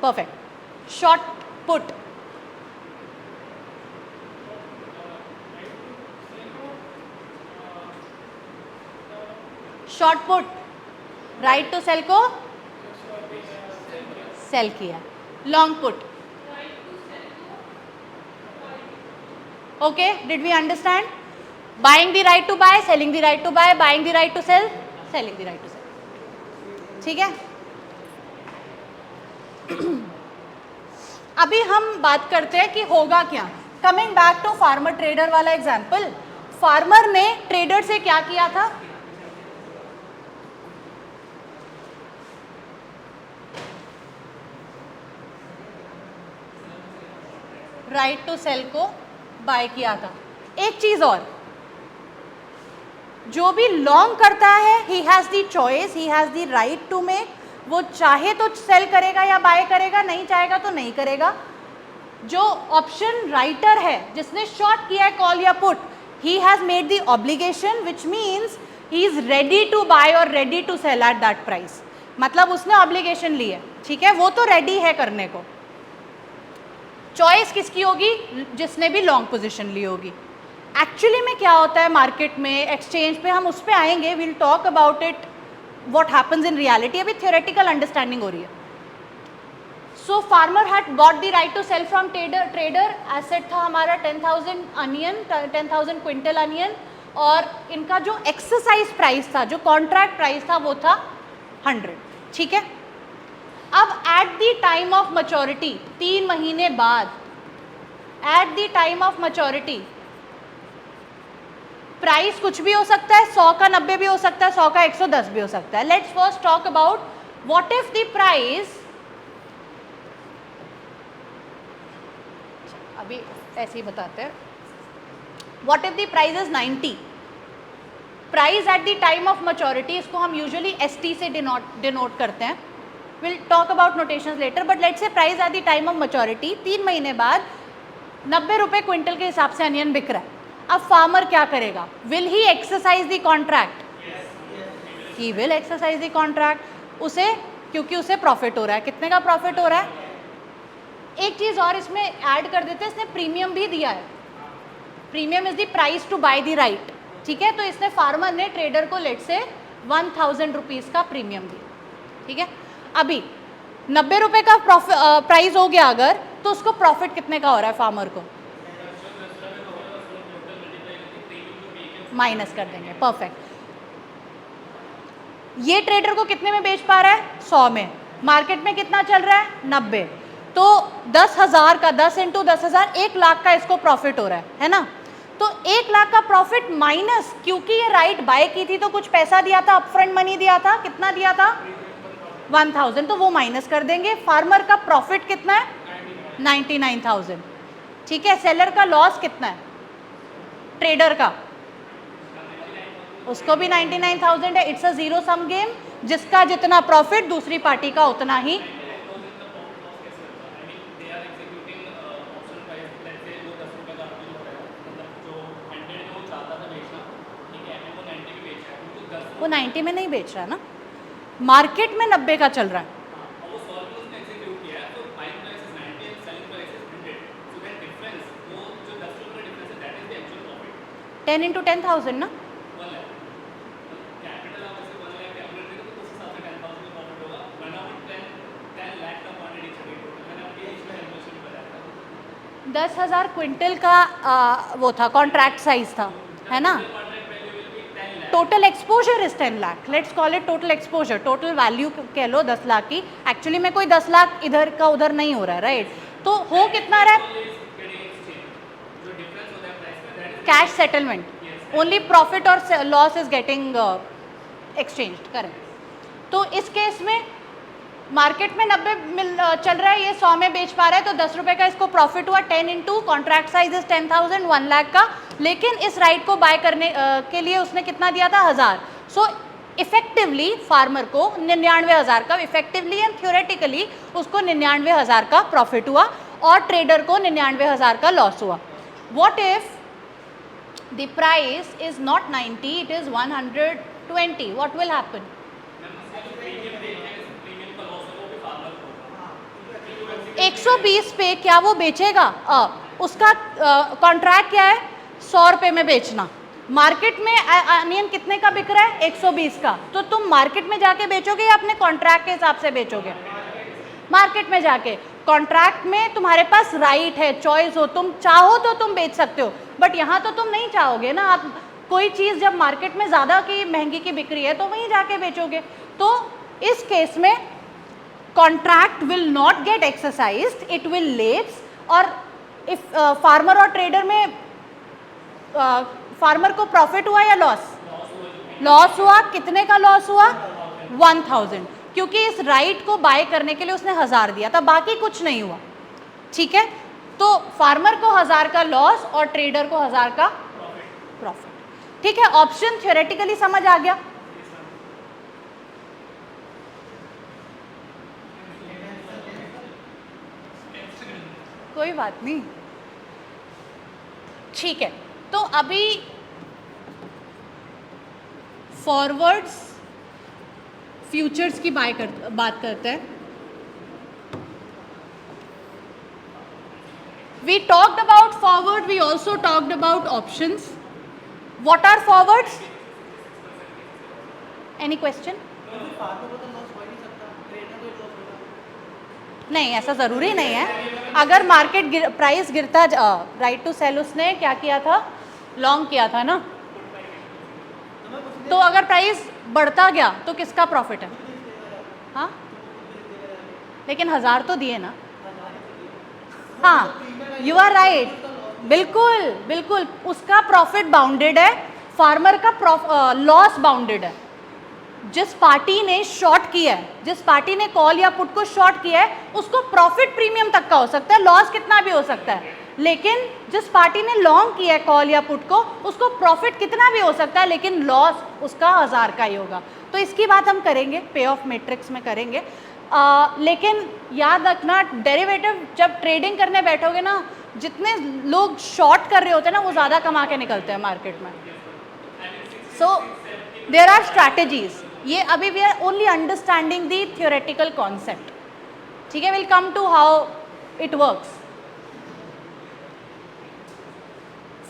perfect. Short put, right to sell को सेल किया। Long put, okay, did we understand? Buying the right to buy, selling the right to buy, buying the right to sell, selling the right to sell, ठीक है। अभी हम बात करते हैं कि होगा क्या। Coming back to farmer trader वाला एग्जाम्पल, फार्मर ने ट्रेडर से क्या किया था? राइट टू सेल को बाय किया था। एक चीज और, जो भी लॉन्ग करता है he has the choice, he has the right to make. वो चाहे तो सेल करेगा या बाय करेगा, नहीं चाहेगा तो नहीं करेगा। जो ऑप्शन राइटर है जिसने शॉर्ट किया है कॉल या put, he has made the obligation which means he is ready to buy और ready to sell at that price. मतलब उसने ऑब्लिगेशन ली है, ठीक है, वो तो रेडी है करने को। चॉइस किसकी होगी? जिसने भी लॉन्ग पोजीशन ली होगी। एक्चुअली में क्या होता है मार्केट में, एक्सचेंज पे, हम उस पर आएंगे, will talk about it what happens in reality. अभी थियोरेटिकल अंडरस्टैंडिंग हो रही है। So farmer had got the right to sell from trader. Asset था हमारा 10,000 अनियन, 10,000 क्विंटल अनियन, और इनका जो एक्सरसाइज प्राइस था, जो कॉन्ट्रैक्ट प्राइस था, वो था 100, ठीक है। अब eight the time of maturity, 3 महीने बाद, eight the time of maturity price कुछ भी हो सकता है, 100 का 90 भी हो सकता है, 100 का 110 भी हो सकता है। Let's first talk about what if the price, अभी ऐसे ही बताते हैं, what if the price is 90, price at the time of maturity, इसको हम यूजुअली ST से डिनोट करते हैं। Will talk about notations later, but let's say price at the time of maturity, 3 महीने बाद 90 रुपये क्विंटल के हिसाब से अनियन बिक रहा है। अब फार्मर क्या करेगा? Will he exercise the contract? He will exercise the contract. उसे, क्योंकि उसे प्रॉफिट हो रहा है। कितने का प्रॉफिट हो रहा है? एक चीज़ और इसमें ऐड कर देते हैं, इसने प्रीमियम भी दिया है। Premium is the price to buy the right, ठीक है। तो इसने, फार्मर ने ट्रेडर को लेट से 1000 रुपीज़ का प्रीमियम दिया, ठीक है। अभी 90 रुपये का प्राइस हो गया अगर, तो उसको प्रॉफिट कितने का हो रहा है फार्मर को? माइनस कर देंगे, परफेक्ट। ये ट्रेडर को कितने में बेच पा रहा है? 100 में। मार्केट में कितना चल रहा है? 90। तो 10,000 का 10 इंटू 10,000 1 लाख का इसको प्रॉफिट हो रहा है ना? तो 1 लाख का प्रॉफिट माइनस, क्योंकि ये राइट बाय की थी तो कुछ पैसा दिया था, अपफ्रंट मनी दिया था, कितना दिया था? 1000, तो वो माइनस कर देंगे। फार्मर का प्रॉफिट कितना है? 99,000। ठीक है, सेलर का लॉस कितना है? ट्रेडर का, उसको भी 99,000 है। It's a zero sum game, जिसका जितना प्रॉफिट दूसरी पार्टी का उतना ही। वो 90 में नहीं बेच रहा ना, मार्केट में 90 का चल रहा है। 10 इंटू 10,000 ना। दस 10,000 क्विंटल का वो था, कॉन्ट्रैक्ट साइज था, है ना। Total exposure is 10 lakh, let's call it total exposure. Total value कह लो 10 लाख की, एक्चुअली में कोई 10 लाख इधर का उधर नहीं हो रहा है, राइट। तो हो कितना रहा है? कैश सेटलमेंट, ओनली प्रॉफिट और loss is getting exchange, correct. तो इस केस में मार्केट में 90 चल रहा है, ये 100 में बेच पा रहा है, तो 10 रुपए का इसको प्रॉफिट हुआ। 10 into contract size is 10,000, 1 lakh का। लेकिन इस राइट को बाय करने के लिए उसने कितना दिया था? 1000। सो इफेक्टिवली फार्मर को 99,000 का, इफेक्टिवली एंड थ्योरेटिकली उसको 99,000 का प्रॉफिट हुआ और ट्रेडर को 99,000 का लॉस हुआ। What if the price is not 90, it is 120, what will happen? 120 पे क्या वो बेचेगा? उसका कॉन्ट्रैक्ट क्या है? 100 रुपये में बेचना। मार्केट में अनियन कितने का बिक रहा है? 120 का। तो तुम मार्केट में जाके बेचोगे या अपने कॉन्ट्रैक्ट के हिसाब से बेचोगे? मार्केट में जाके। कॉन्ट्रैक्ट में तुम्हारे पास राइट है, चॉइस हो, तुम चाहो तो तुम बेच सकते हो, बट यहाँ तो तुम नहीं चाहोगे ना। आप कोई चीज़ जब मार्केट में ज़्यादा की महंगी की बिक रही है तो वहीं जाके बेचोगे। तो इस केस में contract will not gate exercised, it will lapse. और इफ फार्मर और ट्रेडर में फार्मर को प्रॉफिट हुआ या लॉस? लॉस हुआ। कितने का लॉस हुआ? 1000, क्योंकि इस राइट को बाय करने के लिए उसने 1000 दिया था, बाकी कुछ नहीं हुआ। ठीक है, तो फार्मर को 1000 का लॉस और ट्रेडर को 1000 का प्रॉफिट। ठीक है, ऑप्शन थ्योरेटिकली समझ आ गया। कोई बात नहीं, ठीक है। तो अभी फॉरवर्ड्स फ्यूचर्स की बात करते हैं। We talked about forward, we also talked about options. What are forwards? Any question? नहीं, ऐसा ज़रूरी नहीं है। अगर मार्केट प्राइस गिरता, राइट टू सेल उसने क्या किया था? लॉन्ग किया था ना। तो अगर प्राइस बढ़ता गया तो किसका प्रॉफिट है? हाँ, लेकिन 1000 तो दिए ना। हाँ, यू आर राइट, बिल्कुल बिल्कुल। उसका प्रॉफिट बाउंडेड है, फार्मर का लॉस बाउंडेड है। जिस पार्टी ने शॉर्ट किया है, जिस पार्टी ने कॉल या पुट को शॉर्ट किया है, उसको प्रॉफिट प्रीमियम तक का हो सकता है, लॉस कितना भी हो सकता है। लेकिन जिस पार्टी ने लॉन्ग किया है कॉल या पुट को, उसको प्रॉफिट कितना भी हो सकता है, लेकिन लॉस उसका 1000 का ही होगा। तो इसकी बात हम करेंगे, पे ऑफ मैट्रिक्स में करेंगे। लेकिन याद रखना, डेरिवेटिव जब ट्रेडिंग करने बैठोगे ना, जितने लोग शॉर्ट कर रहे होते हैं ना, वो ज़्यादा कमा के निकलते हैं मार्केट में। So there are strategies. ये अभी we are only understanding the theoretical concept. ठीक है, will come to how it works.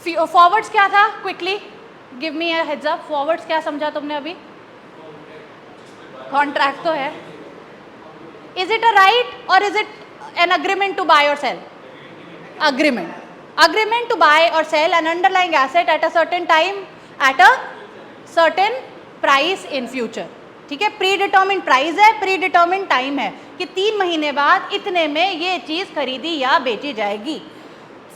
Forwards क्या था? Quickly give me a heads up. Forwards क्या समझा तुमने अभी? कॉन्ट्रैक्ट तो है। इज इट अ राइट और is it an agreement to buy और sell? Agreement. Agreement to buy और sell an underlying asset at a certain time at a certain price in future. ठीक है, प्री डिटर्मिन प्राइस है, pre determine time है कि 3 महीने बाद इतने में ये चीज़ खरीदी या बेची जाएगी।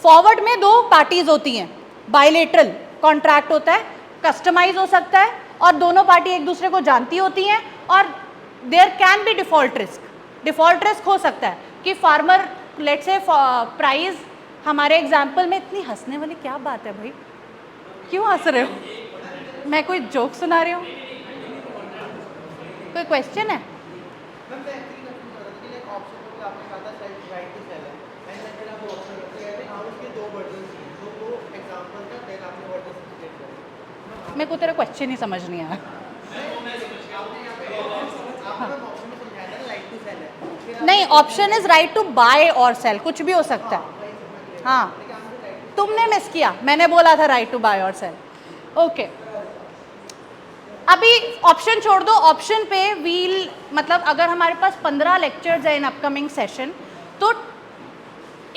फॉरवर्ड में दो पार्टीज होती हैं, बायलेटरल कॉन्ट्रैक्ट होता है, कस्टमाइज हो सकता है और दोनों पार्टी एक दूसरे को जानती होती हैं और there can be default risk. Default risk हो सकता है कि फार्मर लेट्स से प्राइस, हमारे एग्जाम्पल में इतनी हंसने वाली क्या बात है भाई, क्यों हंस रहे हो? मैं कोई जोक सुना रही हूँ? कोई क्वेश्चन है? मेरे को तेरा क्वेश्चन ही समझ नहीं आया। नहीं, option is right to buy और सेल, कुछ भी हो सकता है। हाँ, तुमने मिस किया, मैंने बोला था राइट टू बाय और सेल। ओके, अभी ऑप्शन छोड़ दो, ऑप्शन पे वील मतलब अगर हमारे पास 15 लेक्चर्स है इन अपकमिंग सेशन, तो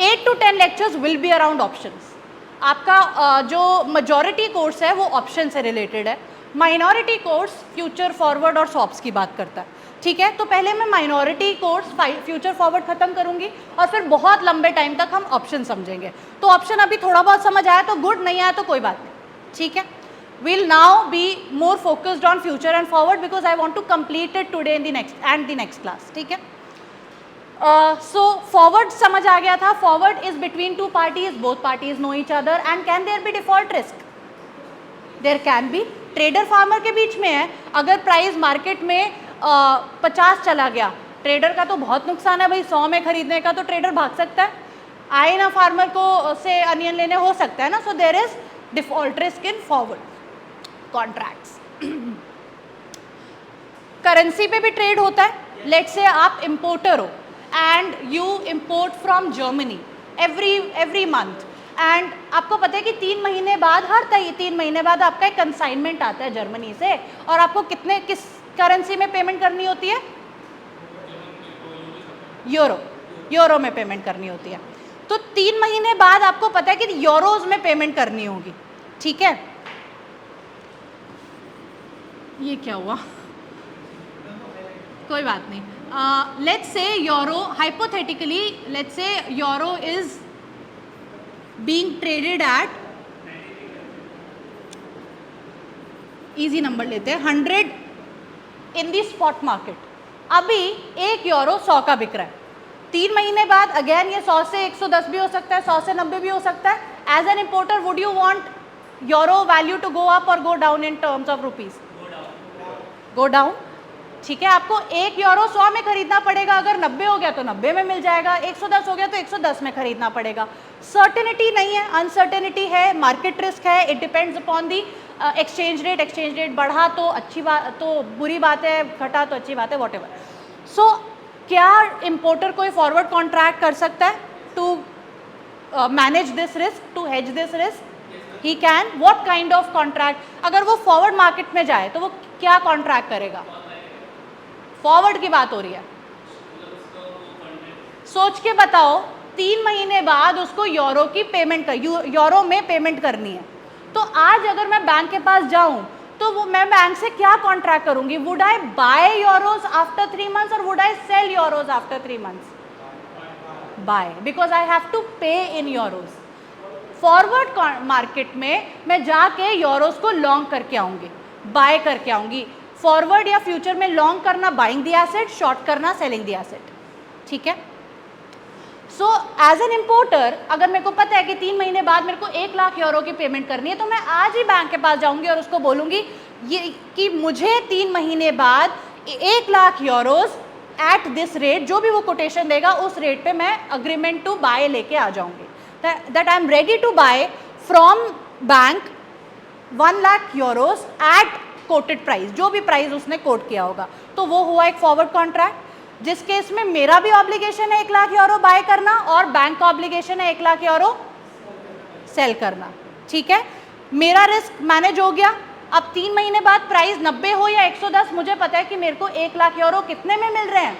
8 to 10 lectures will be around options. आपका जो मेजॉरिटी कोर्स है वो ऑप्शन से रिलेटेड है, माइनॉरिटी कोर्स फ्यूचर फॉरवर्ड और स्वॉप्स की बात करता है। ठीक है, तो पहले मैं माइनॉरिटी कोर्स फ्यूचर फॉरवर्ड खत्म करूंगी और फिर बहुत लंबे टाइम तक हम ऑप्शन समझेंगे। तो ऑप्शन अभी थोड़ा बहुत समझ आया तो गुड, नहीं आया तो कोई बात नहीं। ठीक है, we'll now be more focused on future and forward because I want to complete it today in the next class. ठीक है, so forward समझ आ गया था। forward is between two parties, both parties know each other and can there be default risk? There can be। Trader farmer के बीच में है, अगर प्राइस मार्केट में 50 चला गया, ट्रेडर का तो बहुत नुकसान है भाई, 100 में खरीदने का तो ट्रेडर भाग सकता है, आए ना फार्मर को से अनियन लेने हो सकता है ना। So there is default risk in forward contracts. Currency पे भी ट्रेड होता है। लेट्स से आप इंपोर्टर हो and you import from Germany every month, and आपको पता है कि 3 महीने बाद, हर 3 महीने बाद आपका एक कंसाइनमेंट आता है जर्मनी से और आपको किस करेंसी में पेमेंट करनी होती है? यूरो में पेमेंट करनी होती है। तो 3 महीने बाद आपको पता है कि यूरोज में पेमेंट करनी होगी। ठीक है, ये क्या हुआ? कोई बात नहीं। Let's say euro, hypothetically let's say euro is being traded at, easy number लेते हैं, 100 इन दी स्पॉट मार्केट। अभी 1 यूरो 100 का बिक रहा है। 3 महीने बाद अगेन ये 100 से 110 भी हो सकता है, 100 से 90 भी हो सकता है। As an importer would you want euro value to go up और go down in terms of rupees? Go down. ठीक है, आपको 1 यूरो 100 में खरीदना पड़ेगा, अगर 90 हो गया तो 90 में मिल जाएगा, 110 हो गया तो 110 में खरीदना पड़ेगा। सर्टेनिटी नहीं है, अनसर्टेनिटी है, मार्केट रिस्क है, it depends upon the exchange rate. Exchange rate बढ़ा तो अच्छी बात, तो बुरी बात है, घटा तो अच्छी बात है, वॉट एवर। सो क्या इंपोर्टर कोई फॉरवर्ड कॉन्ट्रैक्ट कर सकता है to manage this risk, to hedge this risk? He can. What kind of contract? अगर वो फॉरवर्ड मार्केट में जाए तो वो क्या कॉन्ट्रैक्ट करेगा? फॉरवर्ड की बात हो रही है, सोच के बताओ। 3 महीने बाद उसको यूरो की पेमेंट यूरो में पेमेंट करनी है। तो आज अगर मैं बैंक के पास जाऊं तो वो मैं बैंक से क्या कॉन्ट्रैक्ट करूंगी? Would I buy euros after 3 months और would I sell euros after 3 months? Buy, because I have to pay in euros. Forward market में मैं जाके यूरोज को लॉन्ग करके आऊंगी, बाय करके आऊंगी। फॉरवर्ड या फ्यूचर में लॉन्ग करना बाइंग द एसेट, शॉर्ट करना सेलिंग द एसेट। ठीक है, सो एज एन इंपोर्टर अगर मेरे को पता है कि 3 महीने बाद मेरे को 1 लाख यूरो की पेमेंट करनी है, तो मैं आज ही बैंक के पास जाऊंगी और उसको बोलूंगी ये कि मुझे 3 महीने बाद 1 lakh euros at this rate, जो भी वो कोटेशन देगा उस रेट पे मैं अग्रीमेंट टू बाय लेके आ जाऊंगी। That I am ready to buy from bank 1 lakh euros at quoted price, जो भी प्राइस उसने कोट किया होगा। तो वो हुआ एक फॉरवर्ड कॉन्ट्रैक्ट, जिस केस में मेरा भी ऑब्लिगेशन है 1 लाख यूरो बाय करना और बैंक का ऑब्लिगेशन है 1 लाख यूरो सेल करना। ठीक है, मेरा रिस्क मैनेज हो गया। अब 3 महीने बाद प्राइस 90 हो या 110, मुझे पता है कि मेरे को 1 लाख यूरो कितने में मिल रहे हैं?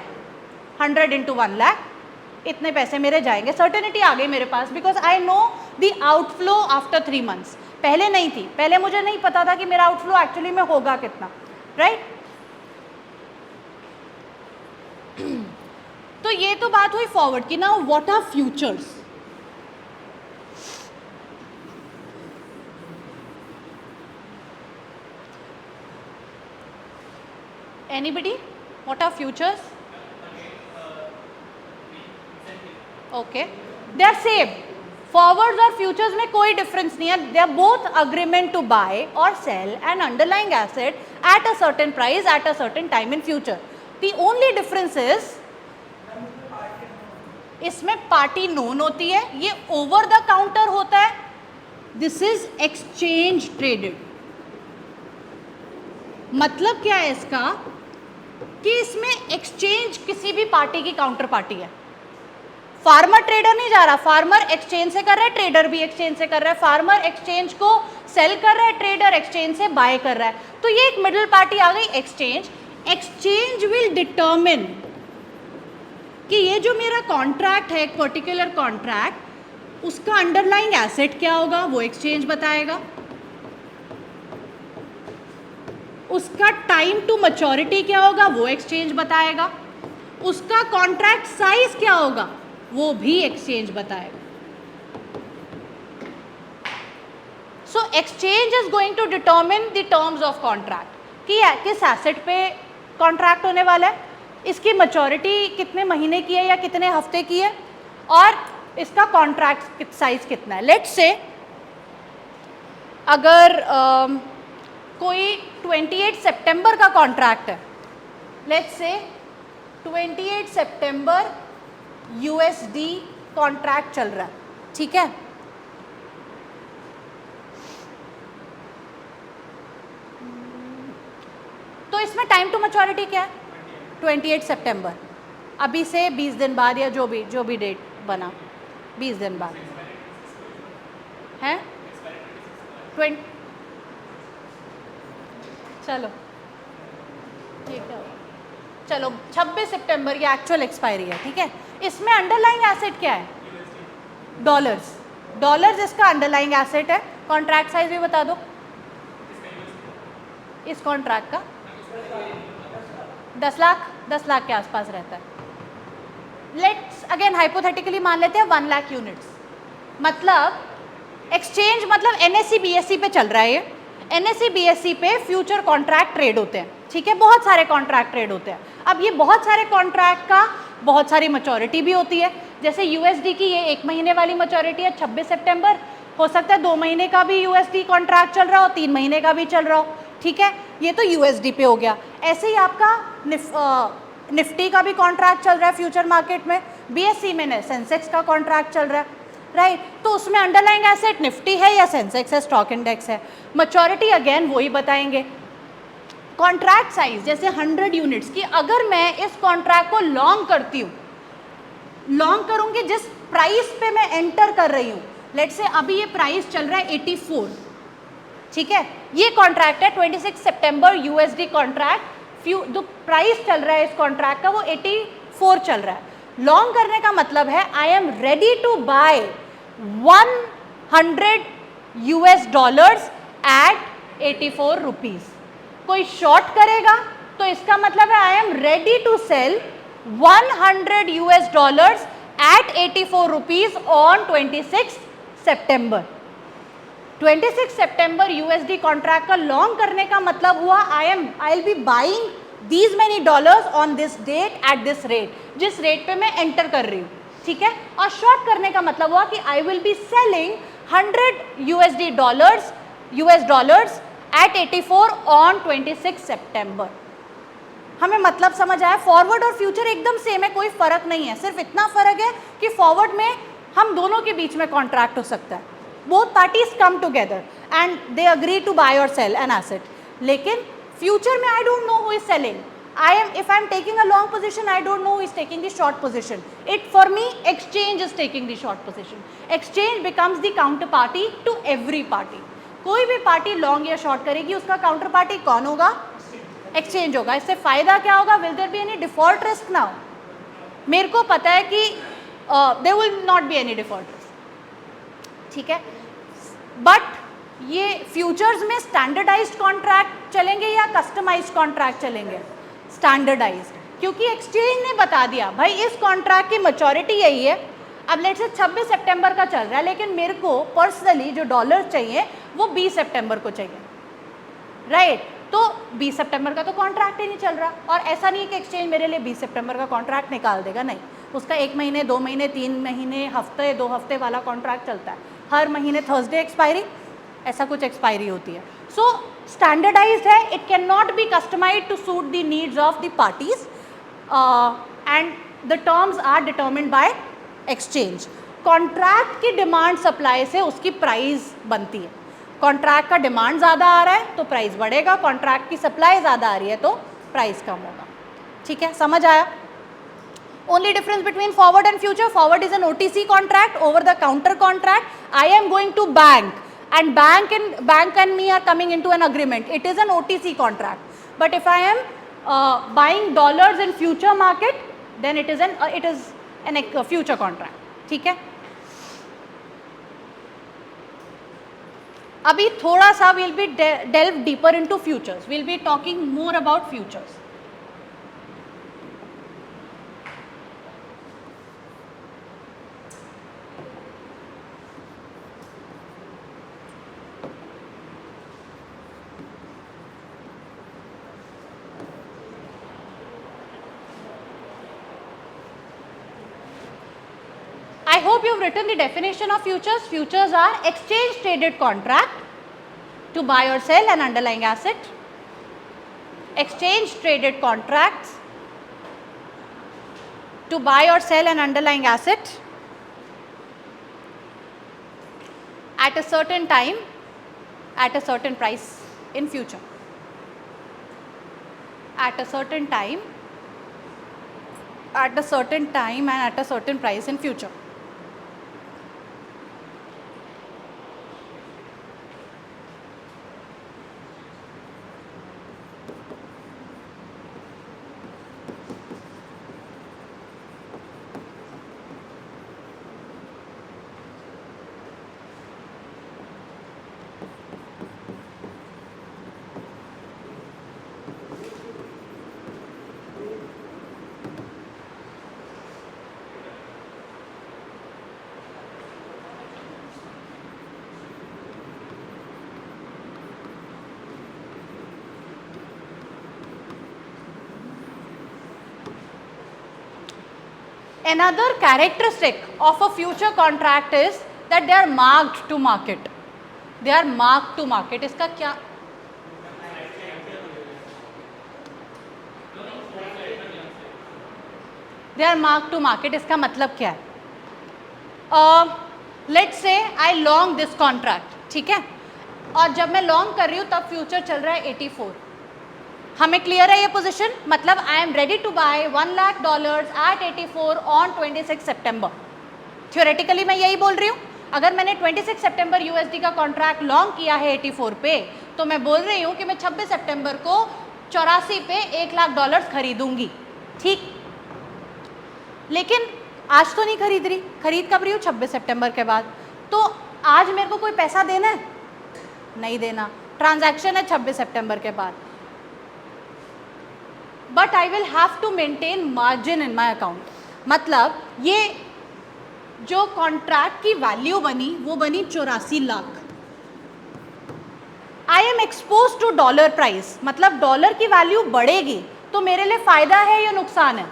100 इंटू 1 लाख, इतने पैसे मेरे जाएंगे। सर्टेनिटी आ गई मेरे पास, because I know the outflow after 3 months. पहले नहीं थी, पहले मुझे नहीं पता था कि मेरा आउटफ्लो एक्चुअली में होगा कितना, राइट? तो ये तो बात हुई फॉरवर्ड की। ना what are futures? Anybody, what are futures? Okay, they are same. Forwards और फ्यूचर्स में कोई डिफरेंस नहीं है, they are both agreement to buy और sell an underlying asset at a certain price at a certain time in future. The only difference is इसमें party known होती है, ये ओवर द काउंटर होता है, दिस इज एक्सचेंज ट्रेडेड। मतलब क्या है इसका कि इसमें एक्सचेंज किसी भी पार्टी की काउंटर पार्टी है। फार्मर ट्रेडर नहीं जा रहा, फार्मर एक्सचेंज से कर रहा है, ट्रेडर भी एक्सचेंज से कर रहा है। फार्मर एक्सचेंज को सेल कर रहा है, ट्रेडर एक्सचेंज से बाय कर रहा है। तो ये एक मिडिल पार्टी आ गई, एक्सचेंज। एक्सचेंज विल डिटर्मिन कि ये जो मेरा कॉन्ट्रैक्ट है, एक पर्टिकुलर कॉन्ट्रैक्ट, उसका अंडरलाइंग एसेट क्या होगा वो एक्सचेंज बताएगा, उसका टाइम टू मैच्योरिटी क्या होगा वो एक्सचेंज बताएगा, उसका कॉन्ट्रैक्ट साइज क्या होगा वो भी एक्सचेंज बताएगा। So exchange is going to determine the terms of contract कि किस एसेट पे कॉन्ट्रैक्ट होने वाला है, इसकी मैच्योरिटी कितने महीने की है या कितने हफ्ते की है, और इसका कॉन्ट्रैक्ट साइज कितना है। लेट्स से अगर कोई 28 सितंबर का कॉन्ट्रैक्ट है, let's say 28 September USD contract चल रहा है, ठीक है। तो इसमें टाइम टू मैच्योरिटी क्या है? 28 सितंबर। अभी से 20 दिन बाद या जो भी डेट बना, 20 दिन बाद है 20। चलो ठीक है, चलो 26 सितंबर की एक्चुअल एक्सपायरी है, ठीक है। इसमें अंडरलाइंग एसेट क्या है? डॉलर्स। डॉलर्स इसका अंडरलाइंग एसेट है। कॉन्ट्रैक्ट साइज भी बता दो इस कॉन्ट्रैक्ट का। 10 लाख के आसपास रहता है। लेट्स अगेन हाइपोथेटिकली मान लेते हैं 1 लाख यूनिट्स। मतलब एक्सचेंज मतलब NSE BSE पे चल रहा है ये। NSE BSE पे फ्यूचर कॉन्ट्रैक्ट ट्रेड होते हैं, ठीक है, बहुत सारे कॉन्ट्रैक्ट ट्रेड होते हैं। अब ये बहुत सारे कॉन्ट्रैक्ट का बहुत सारी मैच्योरिटी भी होती है। जैसे USD की ये 1 महीने वाली मैच्योरिटी है 26 सितंबर, हो सकता है 2 महीने का भी USD कॉन्ट्रैक्ट चल रहा हो, 3 महीने का भी चल रहा हो, ठीक है। ये तो USD पे हो गया। ऐसे ही आपका निफ्टी का भी कॉन्ट्रैक्ट चल रहा है फ्यूचर मार्केट में, BSE में सेंसेक्स का कॉन्ट्रैक्ट चल रहा है, राइट। तो उसमें अंडरलाइंग एसेट निफ्टी है या सेंसेक्स है, स्टॉक इंडेक्स है। मैच्योरिटी अगेन वही बताएंगे। कॉन्ट्रैक्ट साइज जैसे 100 यूनिट्स की, अगर मैं इस कॉन्ट्रैक्ट को लॉन्ग करती हूँ, लॉन्ग करूँगी जिस प्राइस पे मैं एंटर कर रही हूँ, लेट्स से अभी ये प्राइस चल रहा है 84, ठीक है। ये कॉन्ट्रैक्ट है 26 सितंबर USD कॉन्ट्रैक्ट, जो प्राइस चल रहा है इस कॉन्ट्रैक्ट का वो 84 चल रहा है। लॉन्ग करने का मतलब है I am ready to buy 100 $US at 84 rupees. कोई शॉर्ट करेगा तो इसका मतलब है I am ready to sell 100 $US at 84 rupees on 26 सितंबर। 26 सितंबर USD कॉन्ट्रैक्ट का लॉन्ग करने का मतलब हुआ I will be buying these many dollars on this date at this rate, जिस रेट पे मैं एंटर कर रही हूँ, ठीक है। और शॉर्ट करने का मतलब हुआ कि आई will be selling 100 US dollars at 84 on 26 सितंबर। हमें मतलब समझ आया? फॉरवर्ड और फ्यूचर एकदम सेम है, कोई फर्क नहीं है। सिर्फ इतना फर्क है कि फॉरवर्ड में हम दोनों के बीच में कॉन्ट्रैक्ट हो सकता है, both parties come together and they agree to buy or sell an asset. लेकिन फ्यूचर में I don't know who is selling. If I am taking a long position, I don't know who is taking the short position. For me, exchange is taking the short position. Exchange becomes the counterparty to every party. कोई भी party long या short करेगी, उसका counter party कौन होगा? Exchange होगा। इससे फायदा क्या होगा? Will there be any default risk now? मेरे को पता है कि there will not be any default risk, ठीक है। बट ये फ्यूचर्स में स्टैंडर्डाइज्ड कॉन्ट्रैक्ट चलेंगे या कस्टमाइज्ड कॉन्ट्रैक्ट चलेंगे? स्टैंडर्डाइज्ड। क्योंकि एक्सचेंज ने बता दिया भाई इस कॉन्ट्रैक्ट की मैच्योरिटी यही है। अब लेट्स से 26 सितंबर का चल रहा है, लेकिन मेरे को पर्सनली जो डॉलर चाहिए वो 20 सितंबर को चाहिए, राइट? तो 20 सितंबर का तो कॉन्ट्रैक्ट ही नहीं चल रहा, और ऐसा नहीं है कि एक्सचेंज मेरे लिए 20 सितंबर का कॉन्ट्रैक्ट निकाल देगा, नहीं, उसका 1 महीने 2 महीने 3 महीने हफ्ते 2 हफ्ते वाला कॉन्ट्रैक्ट चलता है। हर महीने थर्सडे एक्सपायरी, ऐसा कुछ एक्सपायरी होती है। सो स्टैंडर्डाइज्ड है, it can not be customised to suit the needs of the parties and the terms are determined by exchange. Contract की डिमांड सप्लाई से उसकी प्राइस बनती है। कॉन्ट्रैक्ट का डिमांड ज़्यादा आ रहा है तो प्राइस बढ़ेगा, कॉन्ट्रैक्ट की सप्लाई ज़्यादा आ रही है तो प्राइस कम होगा। ठीक है, समझ आया? Only difference between forward and future, forward is an OTC contract, over the counter contract. I am going to bank and bank and me are coming into an agreement. It is an OTC contract. But if I am buying dollars in future market, then it is a future contract. ठीक है? अभी थोड़ा सा we'll be delve deeper into futures. We'll be talking more about futures. I hope you've written the definition of futures. Futures are exchange traded contract to buy or sell an underlying asset. Exchange traded contracts to buy or sell an underlying asset at a certain time at a certain price in future. At a certain time and at a certain price in future. Another characteristic of a future contract is that they are marked to market. They are marked to market. इसका क्या? They are marked to market. इसका मतलब क्या है? Let's say I long this contract, ठीक है? और जब मैं लॉन्ग कर रही हूँ तब फ्यूचर चल रहा है 84। हमें क्लियर है ये पोजीशन? मतलब I am ready to buy $1 lakh at 84 on 26 सितंबर। थ्योरेटिकली मैं यही बोल रही हूँ। अगर मैंने 26 सितंबर यूएसडी का कॉन्ट्रैक्ट लॉन्ग किया है 84 पे, तो मैं बोल रही हूँ कि मैं 26 सितंबर को 84 पे $1 लाख खरीदूंगी, ठीक? लेकिन आज तो नहीं खरीद रही, खरीद कब रही हूँ? 26 सितंबर के बाद। तो आज मेरे को कोई पैसा देना है? नहीं देना। ट्रांजैक्शन है 26 सितंबर के बाद, but I will have to maintain margin in my account. मतलब ये जो कॉन्ट्रैक्ट की वैल्यू बनी वो बनी 84 lakh. I am expose to dollar price, मतलब डॉलर की वैल्यू बढ़ेगी तो मेरे लिए फायदा है या नुकसान है?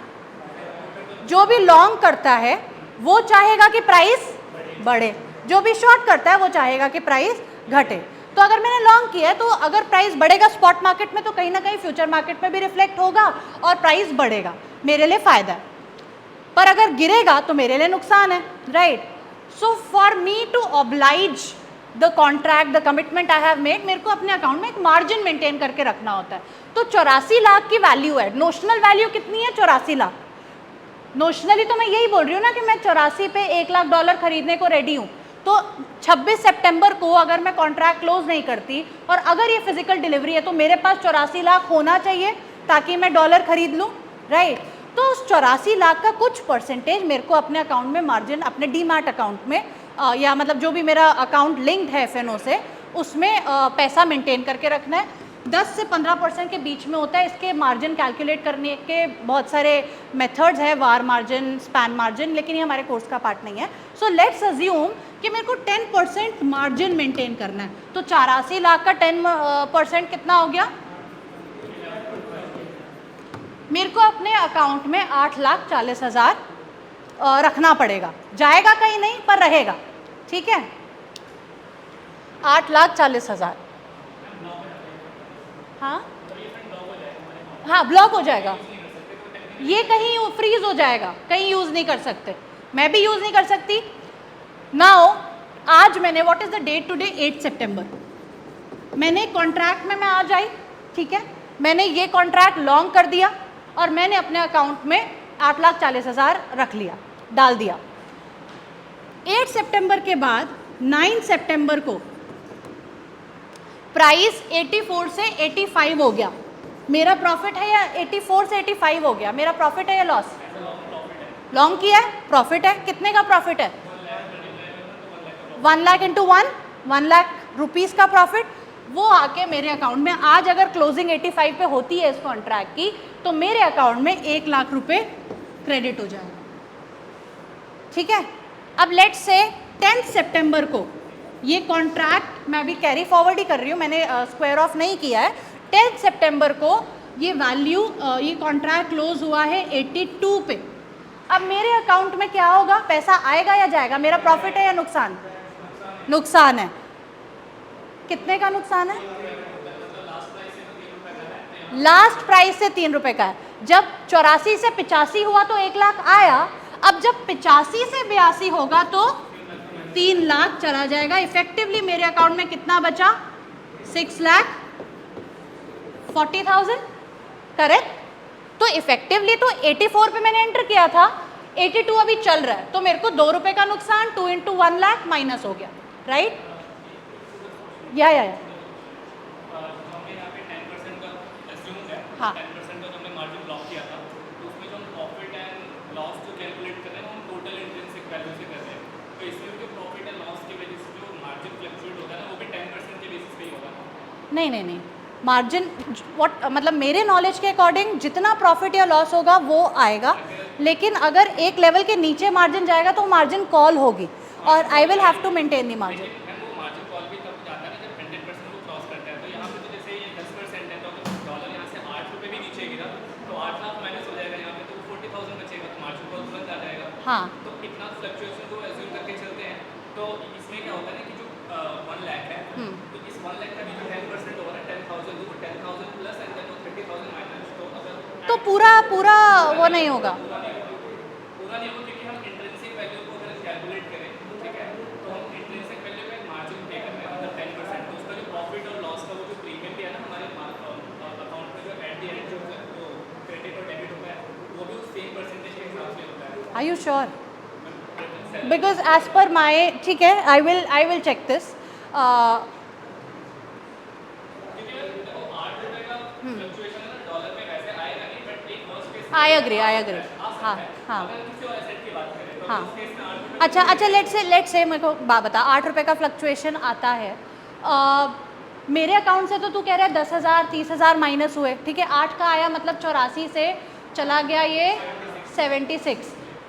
जो भी लॉन्ग करता है वो चाहेगा कि प्राइस बढ़े, जो भी शॉर्ट करता है वो चाहेगा कि प्राइस घटे। तो अगर मैंने लॉन्ग किया है तो अगर प्राइस बढ़ेगा स्पॉट मार्केट में तो कहीं ना कहीं फ्यूचर मार्केट में भी रिफ्लेक्ट होगा और प्राइस बढ़ेगा, मेरे लिए फायदा है। पर अगर गिरेगा तो मेरे लिए नुकसान है, right? So for me to oblige the contract, the commitment I have made, मेरे को अपने अकाउंट में एक मार्जिन मेंटेन करके रखना होता है। तो 84 लाख की वैल्यू है, नोशनल वैल्यू कितनी है? 84 लाख। नोशनली तो मैं यही बोल रही हूँ ना कि मैं 84 पे $1 लाख खरीदने को रेडी हूँ। तो 26 सितंबर को अगर मैं कॉन्ट्रैक्ट क्लोज नहीं करती और अगर ये फिजिकल डिलीवरी है तो मेरे पास 84 लाख होना चाहिए ताकि मैं डॉलर खरीद लूँ, राइट? तो उस 84 लाख का कुछ परसेंटेज मेरे को अपने अकाउंट में मार्जिन, अपने डीमैट अकाउंट में या मतलब जो भी मेरा अकाउंट लिंक्ड है एफएनओ से, उसमें पैसा मेंटेन करके रखना है। 10 से 15% के बीच में होता है। इसके मार्जिन कैलकुलेट करने के बहुत सारे मेथड्स है, वार मार्जिन, स्पैन मार्जिन, लेकिन ये हमारे कोर्स का पार्ट नहीं है। सो लेट्स अज्यूम कि मेरे को 10% मार्जिन मेंटेन करना है, तो 84 लाख का 10% कितना हो गया? मेरे को अपने अकाउंट में 8,40,000 रखना पड़ेगा। जाएगा कहीं नहीं पर रहेगा, ठीक है? 8,40,000। हाँ हाँ, ब्लॉक हो जाएगा, ये कहीं फ्रीज हो जाएगा, कहीं यूज़ नहीं कर सकते, मैं भी यूज़ नहीं कर सकती। नाउ आज मैंने, what is the date today? 8 सितंबर। मैंने कॉन्ट्रैक्ट में मैं आज आई, ठीक है, मैंने ये कॉन्ट्रैक्ट लॉन्ग कर दिया और मैंने अपने अकाउंट में 8,40,000 रख लिया, डाल दिया। 8 सितंबर के बाद 9 सितंबर को प्राइस 84 से 85 हो गया, मेरा प्रॉफिट है या 84 से 85 हो गया, मेरा प्रॉफिट है या लॉस? लॉन्ग किया है, प्रॉफिट है। कितने का प्रॉफिट है? 1 लाख इंटू 1 लाख रुपीज़ का प्रॉफिट। वो आके मेरे अकाउंट में, आज अगर क्लोजिंग 85 पे होती है इस कॉन्ट्रैक्ट की, तो मेरे अकाउंट में 1 लाख रुपए क्रेडिट हो जाएगा, ठीक है? अब लेट्स से 10 सितंबर को ये कॉन्ट्रैक्ट, मैं अभी कैरी फॉरवर्ड ही कर रही हूँ, मैंने स्क्वायर ऑफ नहीं किया है। 10 सितंबर को ये वैल्यू, ये कॉन्ट्रैक्ट क्लोज हुआ है 82 पे। अब मेरे अकाउंट में क्या होगा? पैसा आएगा या जाएगा? मेरा प्रॉफिट है या नुकसान? नुकसान है। कितने का नुकसान है? लास्ट प्राइस से 3 रुपए का है। जब 84 से 85 हुआ तो 1 लाख आया, अब जब 85 से 82 होगा तो 3 लाख चला जाएगा। इफेक्टिवली मेरे अकाउंट में कितना बचा? 6,40,000, करेक्ट? तो इफेक्टिवली तो 84 पे मैंने एंटर किया था, 82 अभी चल रहा है, तो मेरे को 2 रुपए का नुकसान 2 इंटू 1 लाख माइनस हो गया, राइट? या हाँ, नहीं, मार्जिन व्हाट मतलब मेरे नॉलेज के अकॉर्डिंग जितना प्रॉफिट या लॉस होगा वो आएगा, लेकिन अगर एक लेवल के नीचे मार्जिन जाएगा तो मार्जिन कॉल होगी और I will have to maintain the margin. हाँ, तो इतना फ्लक्चुएशन को एज्यूम करके चलते हैं, तो इसमें क्या होता है ना कि जो 1 लाख है, तो इस 1 लाख का भी जो 10% हो रहा है 10,000, तो 10,000 प्लस एंड देन 30,000 माइनस, तो अगर तो पूरा वो नहीं होगा, पूरा नहीं होगा क्योंकि हम इंट्रिंसिक वैल्यू को अगर कैलकुलेट करें, ठीक है, तो हम इंट्रिंसिक वैल्यू पे मार्जिन पे कर रहे हैं, मतलब 10%, तो उसका जो प्रॉफिट और लॉस का वो जो प्रीमियम भी है ना हमारे अकाउंट में, जो एट द एंड जो क्रेडिट और डेबिट होता है, वो भी उस सेम परसेंटेज के हिसाब से होता है। Are you sure? Because as per my, ठीक है, I will check this. I agree. हाँ हाँ हाँ, अच्छा लेट्स से मेरे को बात बता, 8 रुपये का फ्लक्चुएशन आता है, मेरे अकाउंट से तो तू कह रहा है 10,000 30,000 माइनस हुए, ठीक है, 8 का आया मतलब 84 से चला गया ये 76,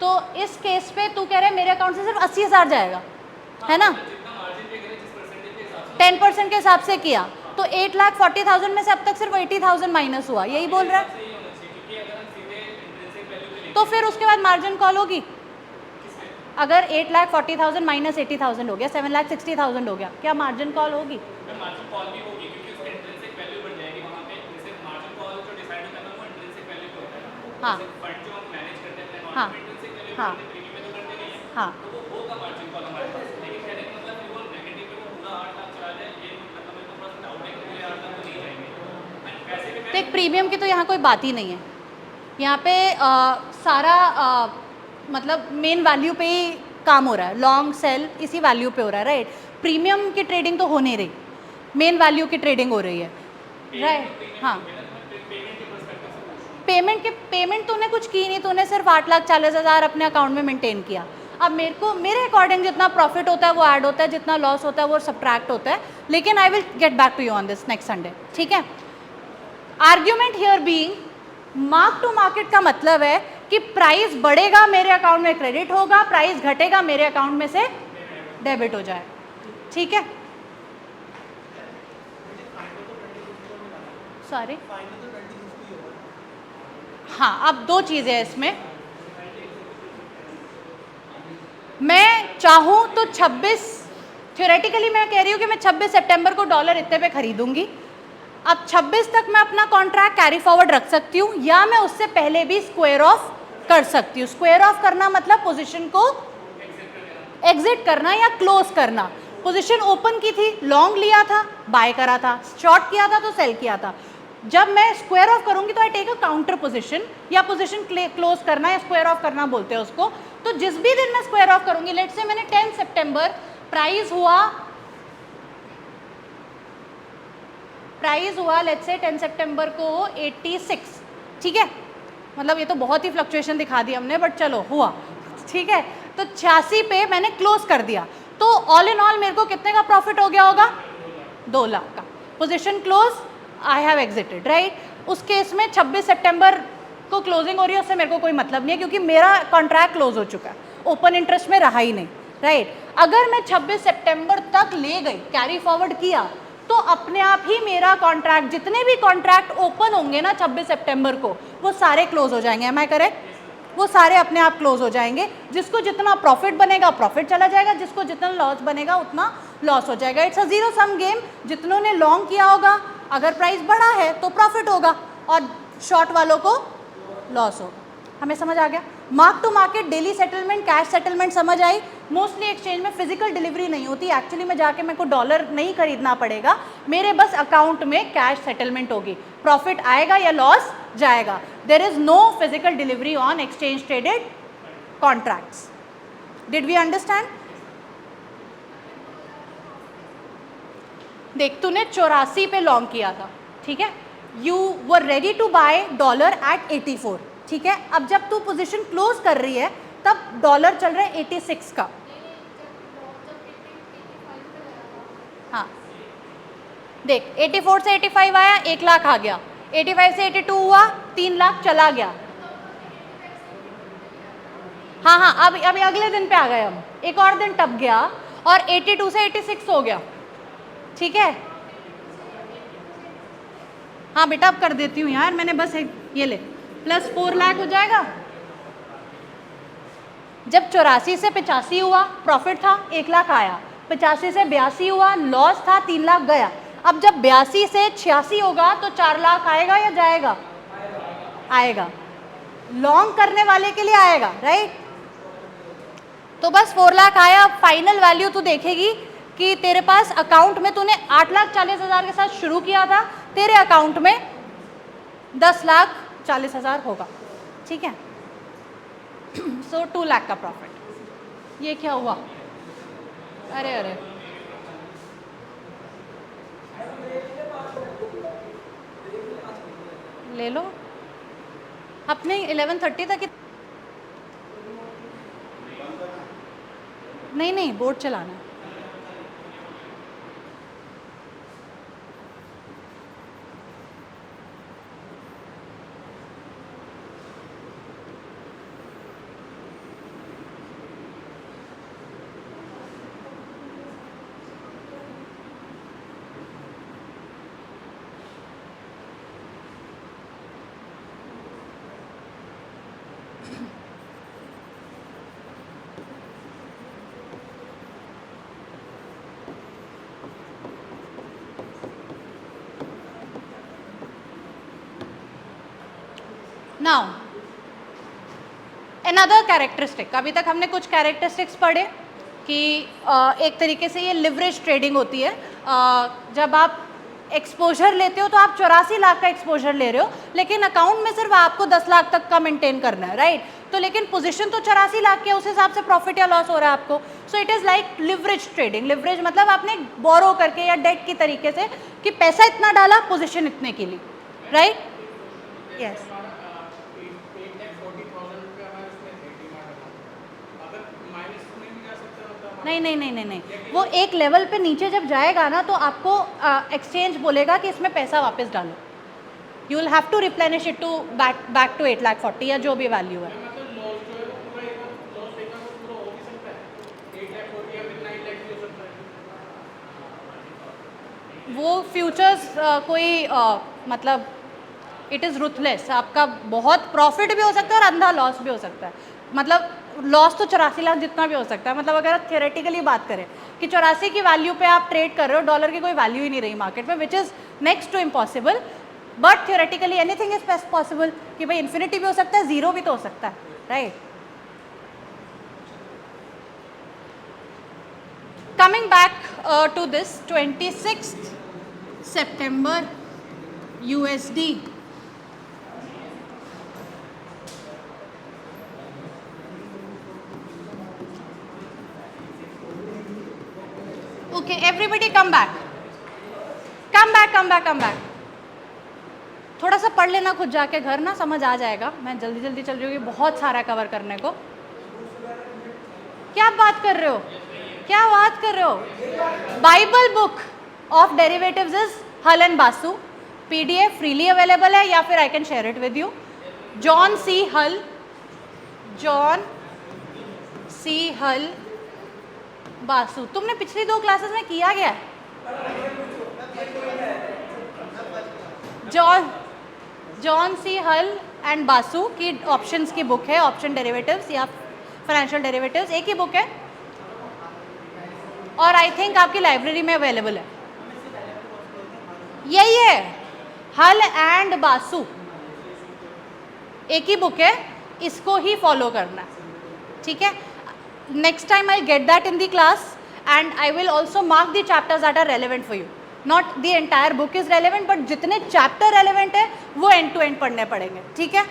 तो इस केस पे तू कह रहा है मेरे अकाउंट से सिर्फ 80,000 जाएगा, है ना? 10% के हिसाब से किया तो 8,40,000 में से अब तक सिर्फ 80,000 माइनस हुआ, यही बोल रहा है? तो फिर उसके बाद मार्जिन कॉल होगी। अगर 8,40,000 माइनस 80,000 हो गया, 7,60,000 हो गया, क्या मार्जिन कॉल होगी? मार्जिन कॉल भी होगी क्योंकि उसकी इंट्रिंसिक वैल्यू बढ़ जाएगी वहाँ पे। जैसे मार्जिन कॉल जो डिसाइड होता है वो इंट्रिंसिक वैल्यू पे होता है, हाँ, फंड जो हम मैनेज करते हैं अपने हाँ, अकाउंट में इंट्रिंसिक वैल्यू हाँ, करते प्रीमियम में तो करते नहीं है, हाँ, तो वो होगा मार्जिन कॉल हमारे पास। लेकिन कहने का मतलब वो नेगेटिव पे वो पूरा 8 लाख चला जाए, ये मतलब मेरे को थोड़ा सा डाउट है कि पूरे 8 लाख तो नहीं जाएंगे। पैसे भी तो एक प्रीमियम की तो यहाँ कोई बात ही नहीं है, यहाँ पे सारा मतलब मेन वैल्यू पे ही काम हो रहा है, लॉन्ग सेल इसी वैल्यू पे हो रहा है, राइट? प्रीमियम की ट्रेडिंग तो हो नहीं रही, मेन वैल्यू की ट्रेडिंग हो रही है, राइट? हाँ, पेमेंट तूने कुछ की नहीं, तूने सिर्फ 8,40,000 अपने अकाउंट में मेंटेन किया। अब मेरे अकॉर्डिंग जितना प्रॉफिट होता है वो ऐड होता है, जितना लॉस होता है वो सब्ट्रैक्ट होता है, लेकिन I will get back to you on this next Sunday, ठीक है। Argument here being, mark to market का मतलब है कि प्राइस बढ़ेगा मेरे अकाउंट में क्रेडिट होगा, प्राइस घटेगा मेरे अकाउंट में से डेबिट हो जाए, ठीक है। सॉरी, हाँ, अब दो चीजें हैं इसमें। मैं चाहूं तो 26, थ्योरेटिकली मैं कह रही हूं कि मैं 26 सितंबर को डॉलर इतने पे खरीदूंगी। अब 26 तक मैं अपना कॉन्ट्रैक्ट कैरी फॉरवर्ड रख सकती हूँ, या मैं उससे पहले भी स्क्वायर ऑफ कर सकती हूँ। स्क्वायर ऑफ करना मतलब पोजीशन को एग्जिट करना या क्लोज करना। पोजीशन ओपन की थी, लॉन्ग लिया था, बाय करा था, शॉर्ट किया था तो सेल किया था। जब मैं स्क्वायर ऑफ करूंगी तो I take a counter position, या पोजीशन क्लोज करना या स्क्वायर ऑफ करना बोलते हैं उसको। तो जिस भी दिन मैं स्क्वायर ऑफ करूंगी, लेट्स से मैंने 10 सितंबर प्राइस हुआ लेट्स से 10 सितंबर को 86, ठीक है। मतलब ये तो बहुत ही फ्लक्चुएशन दिखा दी हमने, बट चलो हुआ, ठीक है। तो 86 पे मैंने क्लोज कर दिया, तो ऑल इन ऑल मेरे को कितने का प्रॉफिट हो गया होगा? 2 लाख का। Position close, I have exerted, right. उस केस में 26 सितंबर को क्लोजिंग हो रही है, उससे मेरे को कोई मतलब नहीं है, क्योंकि मेरा कॉन्ट्रैक्ट क्लोज हो चुका है, ओपन इंटरेस्ट में रहा ही नहीं, राइट। अगर मैं 26 सितंबर तक ले गई, कैरी फॉरवर्ड किया, तो अपने आप ही मेरा कॉन्ट्रैक्ट, जितने भी कॉन्ट्रैक्ट ओपन होंगे ना 26 सितंबर को, वो सारे क्लोज हो जाएंगे। Am I correct? वो सारे अपने आप क्लोज हो जाएंगे। जिसको जितना प्रॉफिट बनेगा प्रॉफिट चला जाएगा, जिसको जितना लॉस बनेगा उतना लॉस हो जाएगा। It's a zero sum game. जितनों ने लॉन्ग किया होगा, अगर प्राइस बढ़ा है तो प्रॉफिट होगा, और शॉर्ट वालों को लॉस होगा। हमें समझ आ गया? Mark to market, daily settlement, cash settlement समझ आई। मोस्टली एक्सचेंज में फिजिकल डिलीवरी नहीं होती, एक्चुअली में जाके मेरे को डॉलर नहीं खरीदना पड़ेगा, मेरे बस अकाउंट में कैश सेटलमेंट होगी, प्रॉफिट आएगा या लॉस जाएगा। There is no physical delivery on exchange traded contracts. Did we understand? देख, तूने 84 पे लॉन्ग किया था, ठीक है, you were ready to buy dollar at 84, ठीक है। अब जब तू पोजीशन क्लोज कर रही है, तब डॉलर चल रहा है 86 का। हाँ, देख, 84 से 85 आया, 1 लाख आ गया, 85 से 82 हुआ, 3 लाख चला गया। हाँ हाँ, अब अगले दिन पे आ गए हम, एक और दिन टप गया और 82 से 86 हो गया, ठीक है। हाँ बेटा, अब कर देती हूँ यार, मैंने बस ये ले, प्लस 4 लाख हो जाएगा। जब 84 से 85 हुआ, प्रॉफिट था, 1 लाख आया। 85 से 82 हुआ, लॉस था, 3 लाख गया। अब जब 82 से 86 होगा तो 4 लाख आएगा या जाएगा? आएगा। लॉन्ग करने वाले के लिए आएगा, राइट। तो बस 4 लाख आया। अब फाइनल वैल्यू तू देखेगी कि तेरे पास अकाउंट में, तूने 8,40,000 के साथ शुरू किया था, तेरे अकाउंट में 10,40,000 होगा, ठीक है। सो 2 लाख का प्रॉफिट। ये क्या हुआ? अरे अरे, ले लो अपने 11:30 तक। नहीं नहीं, बोर्ड चलाना है। नाउ अनदर कैरेक्टरिस्टिक, अभी तक हमने कुछ कैरेक्टरिस्टिक्स पढ़े कि एक तरीके से ये लिवरेज ट्रेडिंग होती है। जब आप एक्सपोजर लेते हो तो आप 84 लाख का एक्सपोजर ले रहे हो, लेकिन अकाउंट में सिर्फ आपको 10 लाख तक का मेंटेन करना है, राइट। तो लेकिन पोजीशन तो 84 लाख की है, उस हिसाब से प्रॉफिट या लॉस हो रहा है आपको। So it is like leverage trading. Leverage मतलब आपने बोरो करके या डेट की तरीके से कि पैसा इतना डाला, पोजीशन इतने के लिए, राइट। यस, नहीं नहीं नहीं नहीं नहीं, वो एक लेवल पे नीचे जब जाएगा ना तो आपको एक्सचेंज बोलेगा कि इसमें पैसा वापस डालो, you will have to replenish it to back to 8,40,000 या जो भी वैल्यू है। वो फ्यूचर्स कोई मतलब इट इज़ रुथलेस, आपका बहुत प्रॉफिट भी हो सकता है और अंधा लॉस भी हो सकता है। मतलब लॉस तो 84 लाख जितना भी हो सकता है। मतलब अगर आप थियोरेटिकली बात करें कि 84 की वैल्यू पे आप ट्रेड कर रहे हो, डॉलर की कोई वैल्यू ही नहीं रही मार्केट में, which is next to impossible, but theoretically anything is possible कि भाई इन्फिनिटी भी हो सकता है, जीरो भी तो हो सकता है, right. Coming back to this 26 September USD, okay everybody come back, come back, come back, come back। थोड़ा सा पढ़ लेना खुद जाके घर ना, समझ आ जाएगा। मैं जल्दी जल्दी चल रही हूँ, बहुत सारा कवर करने को। क्या बात कर रहे हो, क्या बात कर रहे हो? Bible book of derivatives is Hull and Basu, PDF freely available है या फिर I can share it with you. John C Hull, John C हल बासु, तुमने पिछली 2 क्लासेस में किया गया है। जॉन सी हल एंड बासु की ऑप्शंस की बुक है, ऑप्शन डेरिवेटिव्स या फाइनेंशियल डेरिवेटिव्स, एक ही बुक है और आई थिंक आपकी लाइब्रेरी में अवेलेबल है। यही है, हल एंड बासु, एक ही बुक है, इसको ही फॉलो करना है, ठीक है। Next time I get that in the class and I will also mark the chapters that are relevant for you. Not the entire book is relevant, but जितने चैप्टर रेलिवेंट है वो and to and पढ़ने पड़ेंगे, ठीक है।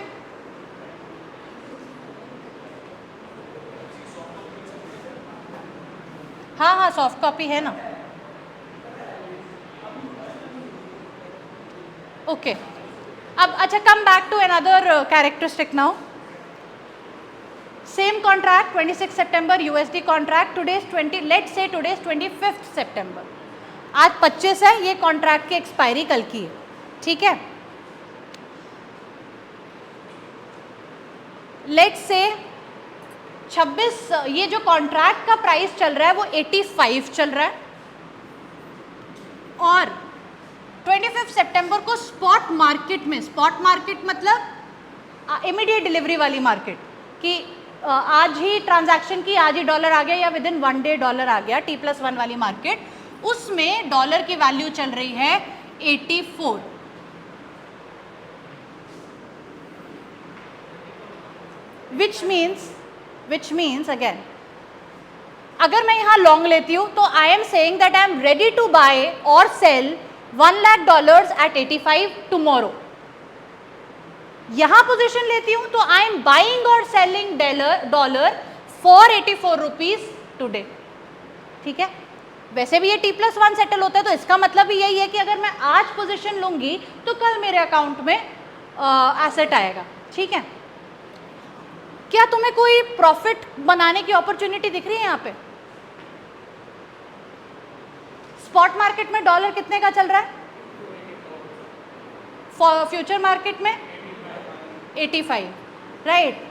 हाँ हाँ, soft copy है ना। ओके अब अच्छा, come back to another characteristic now. Same contract 26 सितंबर USD contract, today is 20, let's say today is 25 सितंबर, आज 25 है, ये कॉन्ट्रैक्ट की एक्सपायरी कल की है, ठीक है। लेट्स से 26, ये जो कॉन्ट्रैक्ट का प्राइस चल रहा है वो 85 चल रहा है और 25 सितंबर को स्पॉट मार्केट में, स्पॉट मार्केट मतलब इमीडिएट डिलीवरी वाली मार्केट, कि आज ही ट्रांजैक्शन की, आज ही डॉलर आ गया या विद इन 1 डे डॉलर आ गया, T+1 वाली मार्केट, उसमें डॉलर की वैल्यू चल रही है 84। विच मीन्स अगेन, अगर मैं यहाँ लॉन्ग लेती हूँ तो I am saying that I am ready to buy और सेल $1,00,000 at 85 टुमारो। यहाँ पोजीशन लेती हूँ तो आई एम बाइंग और selling dollar for 84 rupees today, ठीक है। वैसे भी ये T+1 सेटल होता है, तो इसका मतलब भी यही है कि अगर मैं आज पोजीशन लूंगी तो कल मेरे अकाउंट में एसेट आएगा, ठीक है। क्या तुम्हें कोई प्रॉफिट बनाने की अपॉर्चुनिटी दिख रही है यहाँ पे? स्पॉट मार्केट में डॉलर कितने का चल रहा है? फ्यूचर मार्केट में 85, राइट।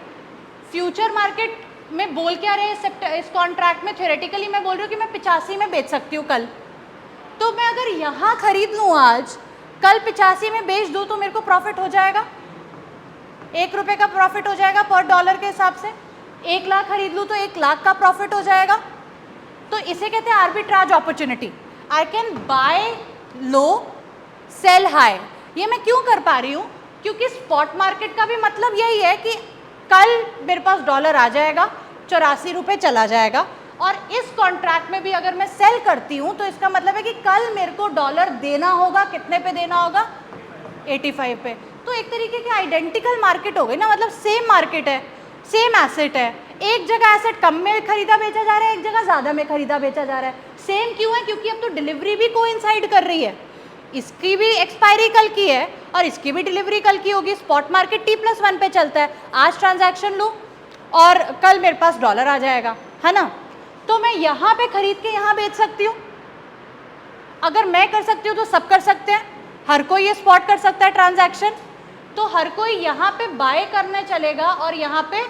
फ्यूचर मार्केट में बोल क्या रहे इस कॉन्ट्रैक्ट में? थ्योरेटिकली मैं बोल रही हूँ कि मैं 85 में बेच सकती हूँ कल, तो मैं अगर यहाँ खरीद लूँ आज, कल 85 में बेच दूँ तो मेरे को प्रॉफिट हो जाएगा, 1 रुपये का प्रॉफिट हो जाएगा पर डॉलर के हिसाब से। 1 लाख खरीद लूँ तो 1 लाख का प्रॉफिट हो जाएगा। तो इसे कहते हैं arbitrage opportunity. I can buy low sell high. ये मैं क्यों कर पा रही हूँ? क्योंकि स्पॉट मार्केट का भी मतलब यही है कि कल मेरे पास डॉलर आ जाएगा, 84 रुपये चला जाएगा, और इस कॉन्ट्रैक्ट में भी अगर मैं सेल करती हूँ तो इसका मतलब है कि कल मेरे को डॉलर देना होगा। कितने पे देना होगा? 85 पे। तो एक तरीके की आइडेंटिकल मार्केट हो गई ना, मतलब सेम मार्केट है, सेम एसेट है, एक जगह एसेट कम में खरीदा बेचा जा रहा है, एक जगह ज़्यादा में खरीदा बेचा जा रहा है। सेम क्यों है? क्योंकि अब तो डिलीवरी भी कोइंसाइड कर रही है, इसकी भी एक्सपायरी कल की है और इसकी भी डिलीवरी कल की होगी। स्पॉट मार्केट T+1 पे चलता है, आज ट्रांजैक्शन लूँ और कल मेरे पास डॉलर आ जाएगा, है ना। तो मैं यहाँ पे खरीद के यहाँ बेच सकती हूँ। अगर मैं कर सकती हूँ तो सब कर सकते हैं, हर कोई ये स्पॉट कर सकता है ट्रांजैक्शन। तो हर कोई यहाँ पे बाय करने चलेगा और यहाँ पे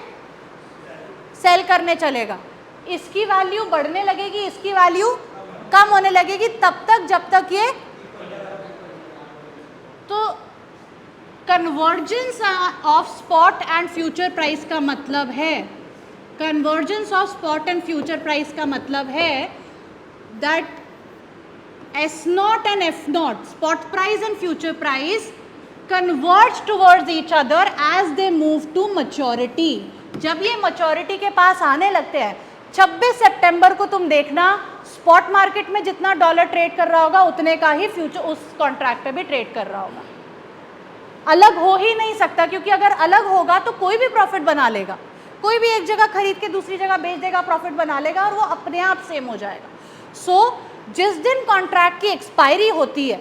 सेल करने चलेगा। इसकी वैल्यू बढ़ने लगेगी, इसकी वैल्यू कम होने लगेगी, तब तक जब तक ये, तो convergence of spot and future price का मतलब है, convergence of spot and future price का मतलब है that S naught and F naught, spot price and future price converge towards each other as they move to maturity. जब ये maturity के पास आने लगते हैं, 26 सितंबर को तुम देखना स्पॉट मार्केट में जितना डॉलर ट्रेड कर रहा होगा उतने का ही फ्यूचर उस कॉन्ट्रैक्ट पे भी ट्रेड कर रहा होगा। अलग हो ही नहीं सकता, क्योंकि अगर अलग होगा तो कोई भी प्रॉफिट बना लेगा, कोई भी एक जगह खरीद के दूसरी जगह बेच देगा, प्रॉफिट बना लेगा और वो अपने आप सेम हो जाएगा। सो जिस दिन कॉन्ट्रैक्ट की एक्सपायरी होती है,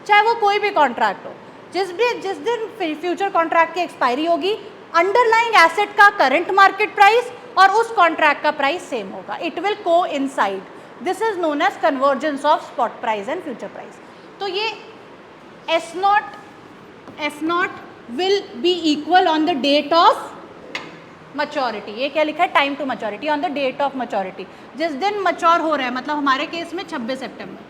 चाहे वो कोई भी कॉन्ट्रैक्ट हो, जिस दिन फ्यूचर कॉन्ट्रैक्ट की एक्सपायरी होगी, अंडरलाइंग एसेट का करंट मार्केट प्राइस और उस कॉन्ट्रैक्ट का प्राइस सेम होगा। It will coincide. This is known as convergence of spot price and future price. तो ये S naught F naught will be equal on the date of maturity. ये क्या लिखा है? Time to maturity, on the date of maturity, जिस दिन mature हो रहा है। मतलब हमारे केस में 26 सितंबर,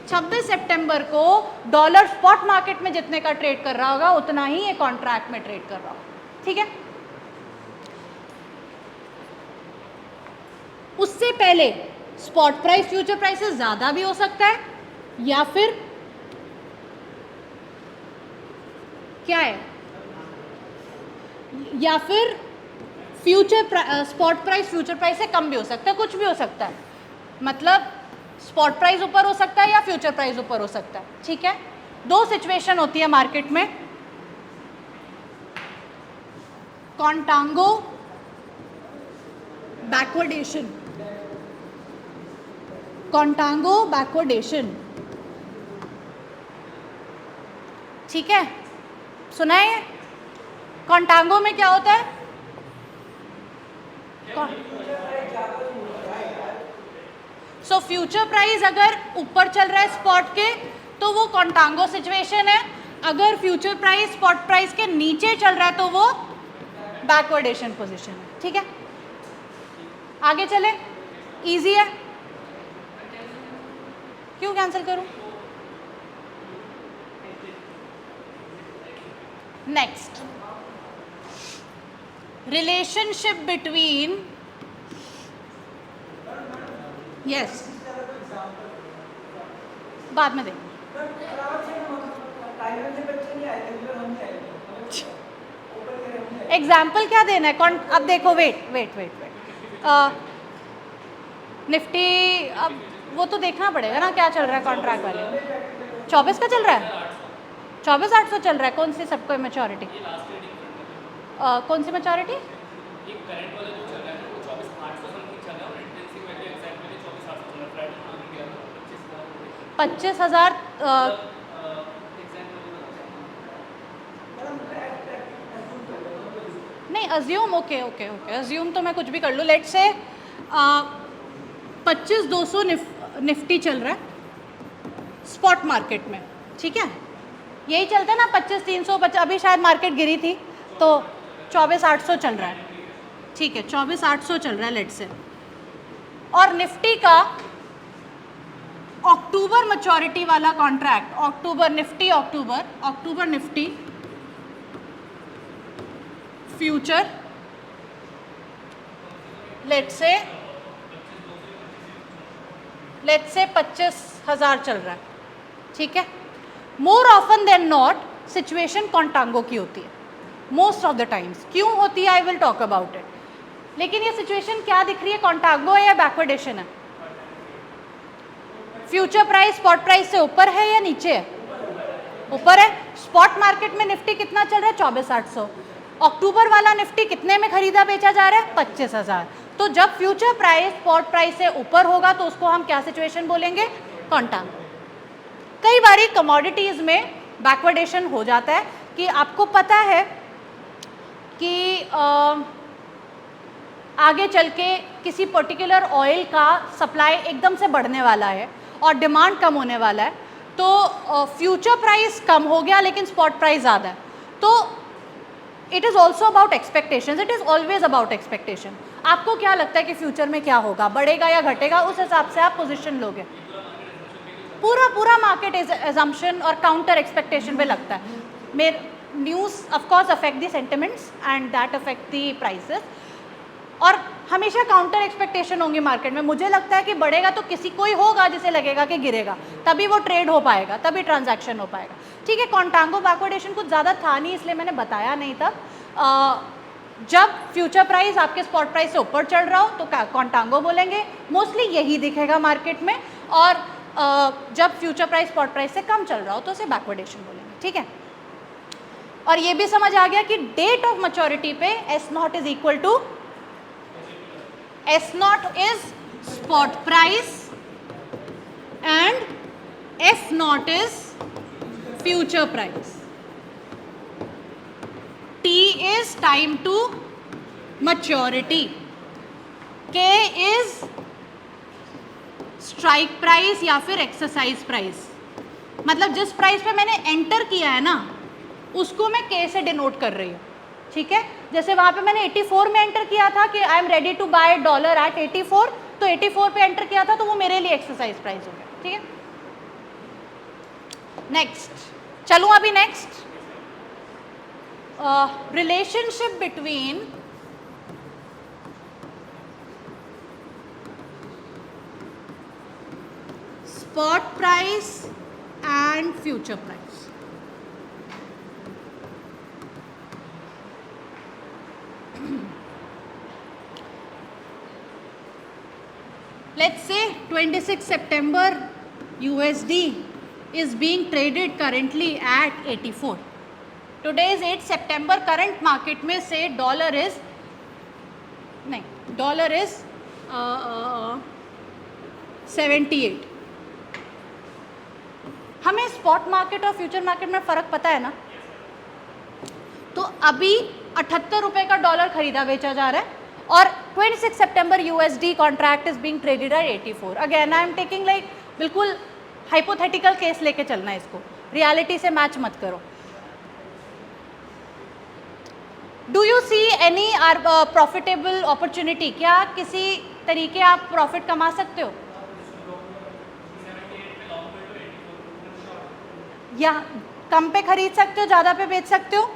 26 सितंबर को डॉलर स्पॉट मार्केट में जितने का ट्रेड कर रहा होगा उतना ही ये कॉन्ट्रैक्ट में ट्रेड कर रहा होगा। ठीक है, उससे पहले स्पॉट प्राइस फ्यूचर प्राइस से ज़्यादा भी हो सकता है, या फिर क्या है, या फिर future spot price future price से कम भी हो सकता है, कुछ भी हो सकता है। मतलब स्पॉट प्राइस ऊपर हो सकता है या फ्यूचर प्राइस ऊपर हो सकता है। ठीक है, दो सिचुएशन होती है मार्केट में, कॉन्टांगो बैकवर्डेशन, कॉन्टांगो बैकवर्डेशन। ठीक है, सुना है? कॉन्टांगो में क्या होता है? सो फ्यूचर प्राइस अगर ऊपर चल रहा है स्पॉट के तो वो कॉन्टांगो सिचुएशन है, अगर फ्यूचर प्राइस स्पॉट प्राइस के नीचे चल रहा है तो वो बैकवर्डेशन पोजीशन है। ठीक है, आगे चले, इजी है। क्यों कैंसिल करूं? नेक्स्ट, रिलेशनशिप बिटवीन, यस बाद में देखें। एग्जाम्पल क्या देना है? अब देखो, वेट निफ्टी, अब वो तो देखना पड़ेगा ना क्या चल रहा है कॉन्ट्रैक्ट वाले। 24 का चल रहा है, 24,800 चल रहा है। कौन सी सबको मैच्योरिटी? कौन सी मैच्योरिटी? करंट वाला जो चल रहा है ना वो 24,800 समथिंग चल रहा है और इंटेंसिव वैल्यू एग्जैक्टली 24,800 चल रहा है। फ्राइडे मार्केट गया था 25,000। नहीं, अज्यूम, ओके, अज्यूम तो मैं कुछ भी कर लूँ। लेट से 25,200 निफ्टी चल रहा है स्पॉट मार्केट में। ठीक है, यही चलता है ना 25,300। अभी शायद मार्केट गिरी थी तो 24,800 चल रहा है। ठीक है, 24,800 चल रहा है लेट से। और निफ्टी का अक्टूबर मैच्योरिटी वाला contract, October Nifty future late से 25,000 चल रहा है। ठीक है, more often than not situation contango की होती है, मोस्ट ऑफ द टाइम्स। क्यों होती है, I will talk about it. लेकिन ये सिचुएशन क्या दिख रही है, कॉन्टांगो है या बैकवर्डेशन है? फ्यूचर प्राइस स्पॉट प्राइस से ऊपर है या नीचे है? ऊपर है। स्पॉट मार्केट में निफ्टी कितना चल रहा है? 24,800। अक्टूबर वाला निफ्टी कितने में खरीदा बेचा जा रहा है? 25,000। तो जब फ्यूचर प्राइस स्पॉट प्राइस से ऊपर होगा तो उसको हम क्या सिचुएशन बोलेंगे? कॉन्टांगो। कई बारी कमोडिटीज़ में बैकवर्डेशन हो जाता है कि आपको पता है कि आगे चल के किसी पर्टिकुलर ऑयल का सप्लाई एकदम से बढ़ने वाला है और डिमांड कम होने वाला है, तो फ्यूचर प्राइस कम हो गया लेकिन स्पॉट प्राइस ज़्यादा है, तो it is also about expectation, it is always about expectation. आपको क्या लगता है कि फ्यूचर में क्या होगा, बढ़ेगा या घटेगा, उस हिसाब से आप पोजिशन लोगे। पूरा मार्केट एजम्पशन और काउंटर एक्सपेक्टेशन पे लगता है। मेरे news of course affect the sentiments and that affect the prices, और हमेशा काउंटर एक्सपेक्टेशन होंगी मार्केट में। मुझे लगता है कि बढ़ेगा तो किसी कोई होगा जिसे लगेगा कि गिरेगा, तभी वो ट्रेड हो पाएगा, तभी ट्रांजैक्शन हो पाएगा। ठीक है, कॉन्टांगो बैकवर्डेशन कुछ ज़्यादा था नहीं इसलिए मैंने बताया नहीं तब। जब फ्यूचर प्राइस आपके स्पॉट प्राइस से ऊपर चढ़ रहा हो तो कॉन्टांगो बोलेंगे, मोस्टली यही दिखेगा मार्केट में, और जब फ्यूचर प्राइस स्पॉट प्राइस से कम चल रहा हो तो उसे बैकवर्डेशन बोलेंगे। ठीक है, और ये भी समझ आ गया कि डेट ऑफ मैच्योरिटी पे S0 is equal to S0 is spot price and F0 is future price. T is time to maturity. K is strike price या फिर exercise price. मतलब जिस प्राइस पे मैंने एंटर किया है ना उसको मैं K से डिनोट कर रही हूँ। ठीक है, जैसे वहाँ पे मैंने 84 में एंटर किया था कि I am ready to buy dollar at 84, तो 84 पे एंटर किया था तो वो मेरे लिए एक्सरसाइज प्राइस हो गया। ठीक है, नेक्स्ट चलूँ अभी next, relationship between spot price and future price. Let's say 26 September USD is being traded currently at 84. Today is 8 September, current market में से डॉलर इज 78। हमें स्पॉट मार्केट और फ्यूचर मार्केट में फ़र्क पता है ना, तो अभी 78 रुपये का डॉलर खरीदा बेचा जा रहा है और 26 सितंबर USD contract is being traded at 84। Again I am taking like बिल्कुल हाइपोथेटिकल केस लेके चलना है, इसको रियलिटी से मैच मत करो। Do you see any profitable opportunity, क्या किसी तरीके आप प्रॉफिट कमा सकते हो, या कम पे खरीद सकते हो ज़्यादा पे बेच सकते हो?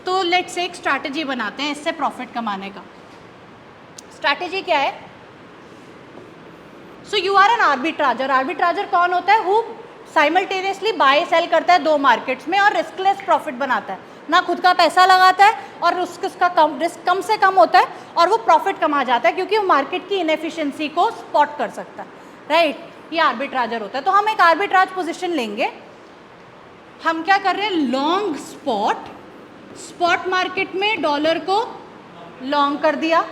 तो लेट्स से एक स्ट्रैटेजी बनाते हैं इससे प्रॉफिट कमाने का। स्ट्रैटेजी क्या है? So you are an arbitrageur. Arbitrageur कौन होता है? हु साइमल्टेनियसली बाय सेल करता है दो मार्केट्स में और रिस्कलेस प्रॉफिट बनाता है, ना खुद का पैसा लगाता है और उसका रिस्क कम से कम होता है और वो प्रॉफिट कमा जाता है क्योंकि वो मार्केट की इनएफिशिएंसी को स्पॉट कर सकता है, राइट? ये आर्बिट्राजर होता है। तो हम एक आर्बिट्राज पोजीशन लेंगे। हम क्या कर रहे हैं? लॉन्ग स्पॉट मार्केट में डॉलर को लॉन्ग कर दिया,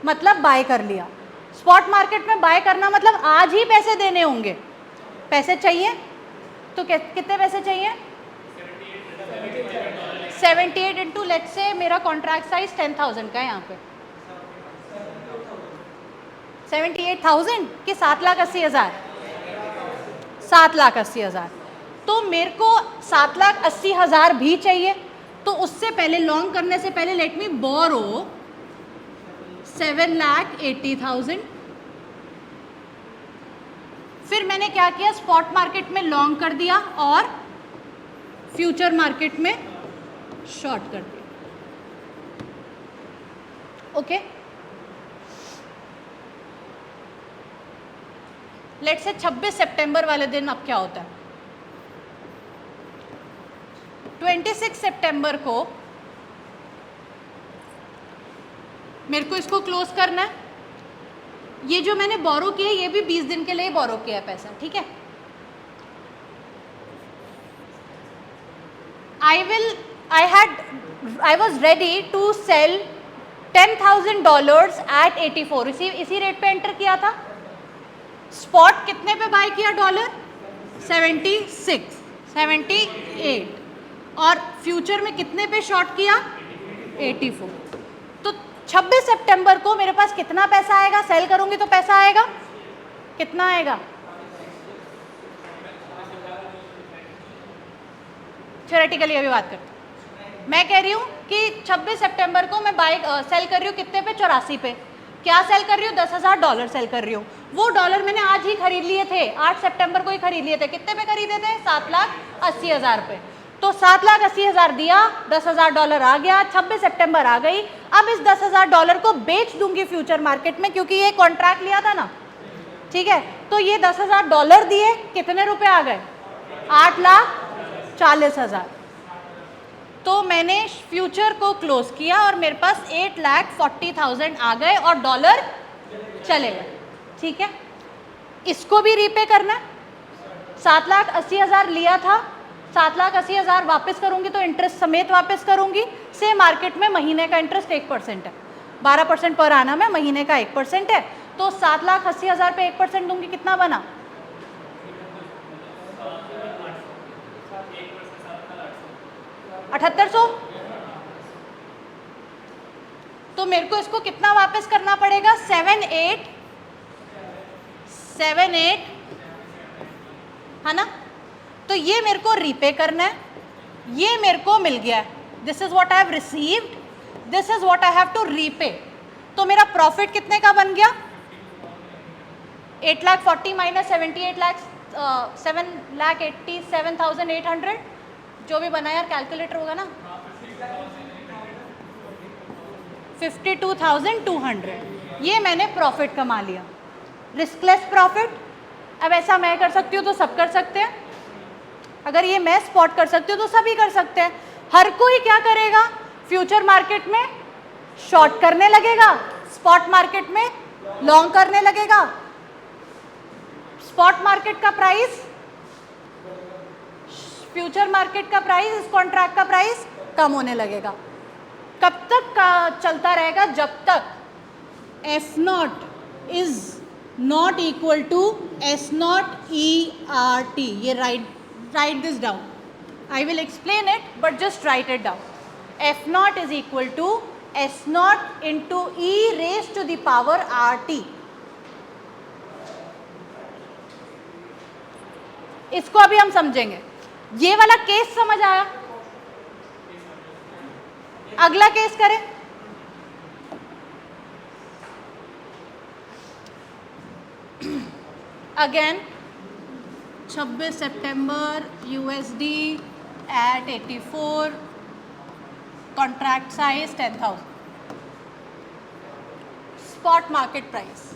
मतलब बाय कर लिया। स्पॉट मार्केट में बाय करना मतलब आज ही पैसे देने होंगे। पैसे चाहिए तो कितने पैसे चाहिए? 78 इंटू लेट्स से मेरा कॉन्ट्रैक्ट साइज 10,000 का है, यहाँ पे 78,000 कि 7,80,000? 7,80,000। तो मेरे को 7,80,000 भी चाहिए, तो उससे पहले लॉन्ग करने से पहले लेट मी बोरो 7,80,000। फिर मैंने क्या किया? स्पॉट मार्केट में लॉन्ग कर दिया और फ्यूचर मार्केट में शॉर्ट कर दिया। ओके, लेट्स से 26 सितंबर वाले दिन अब क्या होता है? 26 सितंबर को मेरे को इसको क्लोज करना है। ये जो मैंने बोरो किया ये भी 20 दिन के लिए बोरो किया है पैसा, ठीक है? I was ready to sell $10,000 at 84। इसी रेट पे एंटर किया था। स्पॉट कितने पे बाय किया डॉलर? 76, 78। और फ्यूचर में कितने पे शॉर्ट किया? 84। तो 26 सितंबर को मेरे पास कितना पैसा आएगा, सेल करूंगी तो पैसा आएगा, कितना आएगा? थ्योरेटिकली अभी बात करते हैं। मैं कह रही हूँ कि 26 सितंबर को मैं बाइक सेल कर रही हूँ कितने पे? 84 पे। क्या सेल कर रही हूँ? $10,000 सेल कर रही हूँ। वो डॉलर मैंने आज ही खरीद लिए थे, 8 सितंबर को ही खरीद लिए थे। कितने पे खरीदे थे? 7,80,000 पे। तो 7,80,000 दिया, $10,000 आ गया, 26 सितंबर आ गई। अब इस $10,000 को बेच दूंगी फ्यूचर मार्केट में, क्योंकि ये कॉन्ट्रैक्ट लिया था ना, ठीक है। तो ये $10,000 दिए, कितने रुपए आ गए? 8,40,000। तो मैंने फ्यूचर को क्लोज किया और मेरे पास 8,40,000 आ गए और डॉलर चले गए, ठीक है। इसको भी रीपे करना है। 7,80,000 लिया था, 7,80,000 वापस करूंगी तो इंटरेस्ट समेत वापस करूंगी। से मार्केट में महीने का इंटरेस्ट 1% है, 12% पर आना में, महीने का 1% है। तो 7,80,000 पे 1% दूंगी, कितना बना? 7,800। तो मेरे को इसको कितना वापस करना पड़ेगा? 7,878, है ना। तो ये मेरे को रीपे करना है, ये मेरे को मिल गया है। This is what I have received, this is what I have to repay. तो मेरा प्रॉफिट कितने का बन गया? 8,40,000 माइनस 7,87,800, जो भी बना यार, कैलकुलेटर होगा ना, 52,200। ये मैंने प्रॉफिट कमा लिया, रिस्कलेस प्रॉफिट। अब ऐसा मैं कर सकती हूँ तो सब कर सकते हैं। अगर ये मैं स्पॉट कर सकती हूँ तो सभी कर सकते हैं। हर कोई क्या करेगा? फ्यूचर मार्केट में शॉर्ट करने लगेगा, स्पॉट मार्केट में लॉन्ग करने लगेगा। स्पॉट मार्केट का प्राइस, फ्यूचर मार्केट का प्राइस, इस कॉन्ट्रैक्ट का प्राइस कम होने लगेगा। कब तक का चलता रहेगा? जब तक F0 is not equal to S0 ERT। ये write this down. I will explain it, but just write it down. F0 is equal to S0 into E raised to the power RT. इसको अभी हम समझेंगे। ये वाला case समझ आया? अगला केस करें। अगेन 26 सितंबर, USD at 84, contract size 10,000, spot market price.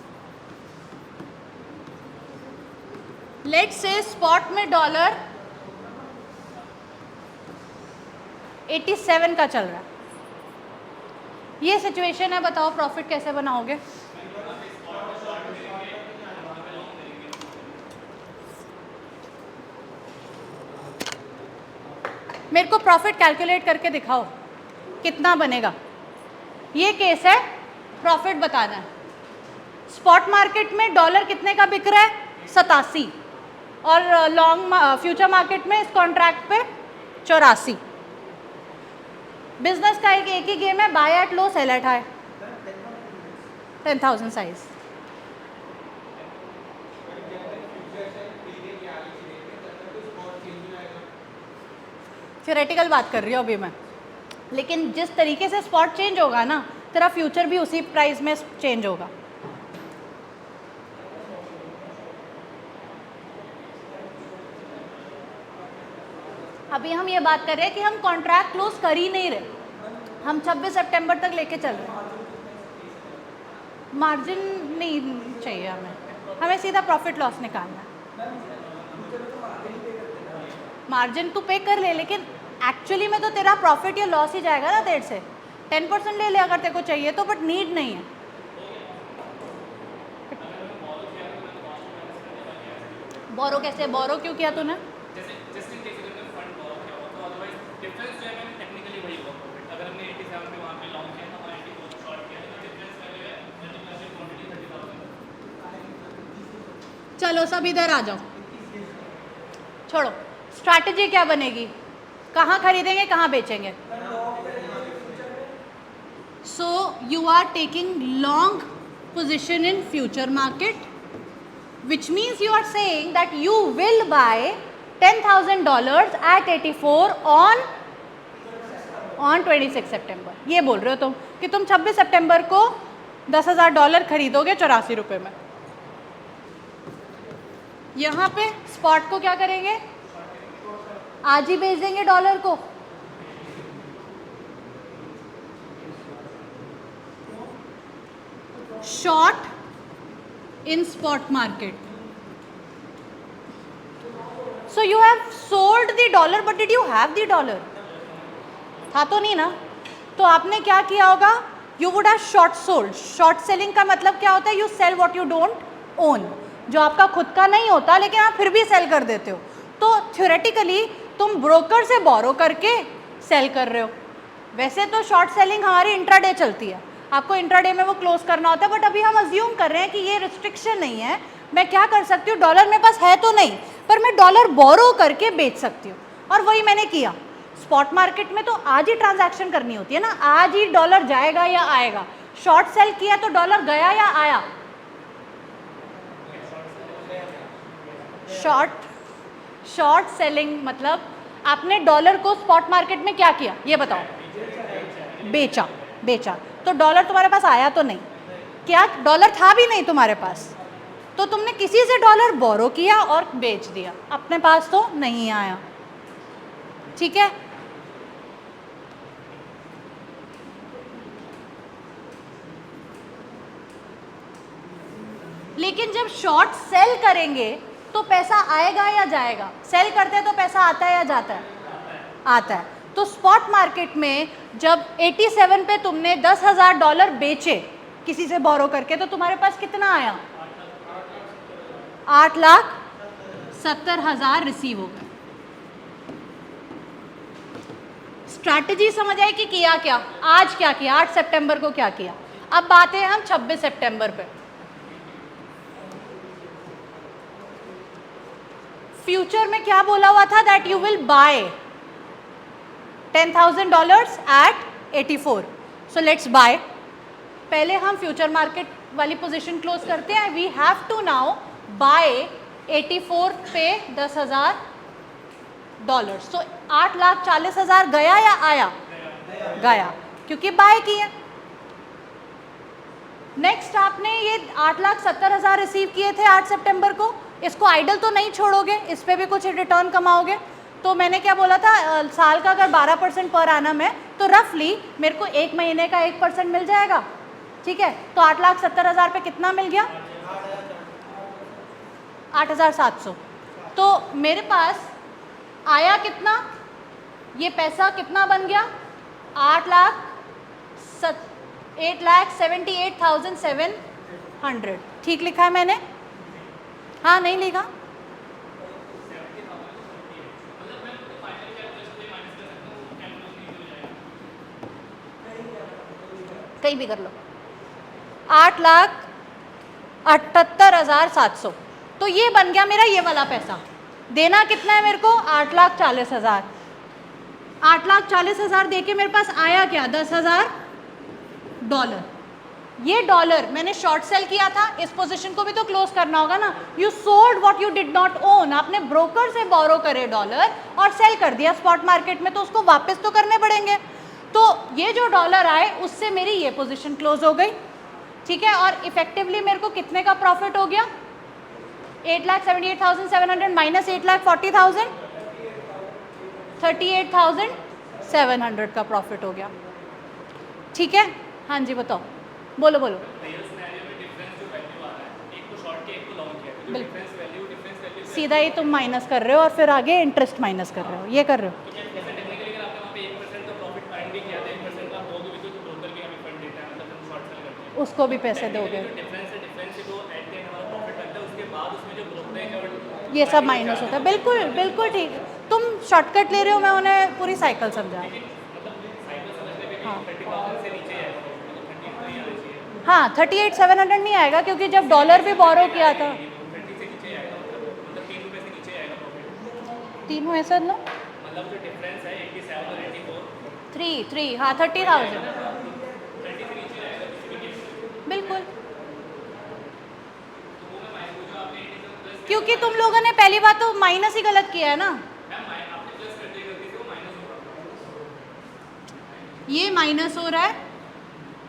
Let's say spot में डॉलर 87 का चल रहा है। ये सिचुएशन है, बताओ प्रॉफिट कैसे बनाओगे? मेरे को प्रॉफिट कैलकुलेट करके दिखाओ कितना बनेगा। ये केस है, प्रॉफिट बताना है। स्पॉट मार्केट में डॉलर कितने का बिक रहा है? 87, और लॉन्ग फ्यूचर मार्केट में इस कॉन्ट्रैक्ट पे 84। बिजनेस का एक ही गेम है, buy at low sell at high. 10,000 size. Theoretical बात कर रही हूँ अभी मैं, लेकिन जिस तरीके से स्पॉट चेंज होगा ना, तेरा फ्यूचर भी उसी प्राइस में चेंज होगा। अभी हम ये बात कर रहे हैं कि हम कॉन्ट्रैक्ट क्लोज कर ही नहीं रहे, हम 26 सितंबर तक लेके चल रहे हैं। मार्जिन नहीं चाहिए हमें सीधा प्रॉफिट लॉस निकालना है। मार्जिन तू पे कर ले, लेकिन एक्चुअली में तो तेरा प्रॉफिट या लॉस ही जाएगा ना तेरे से। 10% ले ले अगर तेरे को चाहिए तो, बट नीड नहीं है। बोरो कैसे? बोरो क्यों किया तूने? जैसे जस्ट इन केस अगर मैं फंड लॉन्ग किया हो तो अदरवाइज डिफरेंस जो है मैंने टेक्निकली वही हुआ प्रॉफिट। अगर हमने 87 पे वहाँ पे लॉन्ग किया तो हमारा 80 को शॉर्ट किया तो डिफरेंस वैल्यू है मल्टीप्लाई क्वांटिटी 30,000। चलो सब इधर आ जाओ, छोड़ो। स्ट्रैटेजी क्या बनेगी? कहाँ खरीदेंगे, कहाँ बेचेंगे? So you are taking long position in future market, which means you are saying that you will buy $10,000 at 84 on 26 सितंबर। ये बोल रहे हो तुम कि तुम 26 सितंबर को $10,000 खरीदोगे 84 रुपये में। यहाँ पे स्पॉट को क्या करेंगे, आज ही बेच देंगे डॉलर को। Short in spot market. So you have sold the dollar, but did you have the dollar? था तो नहीं ना। तो आपने क्या किया होगा, you would have short sold. Short selling का मतलब क्या होता है, you sell what you don't own, जो आपका खुद का नहीं होता लेकिन आप फिर भी सेल कर देते हो। तो थ्योरेटिकली तुम ब्रोकर से बोरो करके सेल कर रहे हो। वैसे तो शॉर्ट सेलिंग हमारी इंट्राडे चलती है, आपको इंट्राडे में वो क्लोज करना होता है, बट अभी हम अज्यूम कर रहे हैं कि ये रिस्ट्रिक्शन नहीं है। मैं क्या कर सकती हूँ, डॉलर मेरे पास है तो नहीं, पर मैं डॉलर बोरो करके बेच सकती हूँ, और वही मैंने किया। स्पॉट मार्केट में तो आज ही ट्रांजैक्शन करनी होती है ना, आज ही डॉलर जाएगा या आएगा। शॉर्ट सेल किया तो डॉलर गया या आया? शॉर्ट सेलिंग मतलब आपने डॉलर को स्पॉट मार्केट में क्या किया, ये बताओ? बेचा। तो डॉलर तुम्हारे पास आया तो नहीं, क्या डॉलर था भी नहीं तुम्हारे पास, तो तुमने किसी से डॉलर बोरो किया और बेच दिया, अपने पास तो नहीं आया। ठीक है, लेकिन जब शॉर्ट सेल करेंगे तो पैसा आएगा या जाएगा? सेल करते हैं तो पैसा आता है या जाता है? आता है। तो स्पॉट मार्केट में जब 87 पे तुमने $10,000 बेचे किसी से बोरो करके, तो तुम्हारे पास कितना आया? 8,70,000 रिसीव हो गए। स्ट्रैटेजी समझ आए कि किया क्या? आज क्या किया, 8 सितंबर को क्या किया। अब बात है हम 26 सितंबर पे। फ्यूचर में क्या बोला हुआ था, that you will buy $10,000 at 84। So let's buy. पहले हम फ्यूचर मार्केट वाली पोजीशन क्लोज करते हैं। We have to now buy 84 पे $10,000। सो 8,40,000 गया या आया? गया, क्योंकि बाय किया। नेक्स्ट आपने ये 8,70,000 रिसीव किए थे 8 सितंबर को, इसको आइडल तो नहीं छोड़ोगे, इस पे भी कुछ रिटर्न कमाओगे। तो मैंने क्या बोला था, साल का अगर 12% पर एनम है तो रफली मेरे को एक महीने का 1% मिल जाएगा। ठीक है, तो 8,70,000 पे कितना मिल गया? 8,700। तो मेरे पास आया कितना, ये पैसा कितना बन गया? 8,78,700। ठीक लिखा है मैंने? हाँ, नहीं लिखा? कहीं भी कर लो। 8,78,700। तो ये बन गया मेरा ये वाला पैसा। देना कितना है मेरे को? 8,40,000। 8,40,000 दे के मेरे पास आया क्या? $10,000। ये डॉलर मैंने शॉर्ट सेल किया था, इस पोजीशन को भी तो क्लोज करना होगा ना। You sold what you did not own. आपने ब्रोकर से बोरो करे डॉलर और सेल कर दिया स्पॉट मार्केट में, तो उसको वापस तो करने पड़ेंगे। तो ये जो डॉलर आए उससे मेरी ये पोजीशन क्लोज हो गई। ठीक है, और इफेक्टिवली मेरे को कितने का प्रॉफिट हो गया? 8,78,700 माइनस 8,40,000, 38,700 का प्रॉफिट हो गया। ठीक है, हाँ जी बताओ, बोलो। बिल्कुल सीधा ही तुम माइनस कर रहे हो और फिर आगे इंटरेस्ट माइनस कर रहे हो, ये कर रहे हो। उसको भी पैसे दोगे, ये सब माइनस होता है। बिल्कुल बिल्कुल ठीक। तुम शॉर्टकट ले रहे हो, मैं उन्हें पूरी साइकिल समझा। हाँ 38,700 नहीं आएगा, क्योंकि जब डॉलर भी बोरो किया था, तीनों ऐसा लो, मतलब जो डिफरेंस है 87 और 84, 3 हाँ 30,000। क्योंकि तुम लोगों ने पहली बात तो माइनस ही गलत किया है ना, आपने प्लस कर दिया गलती से, वो माइनस होगा। ये माइनस हो रहा है,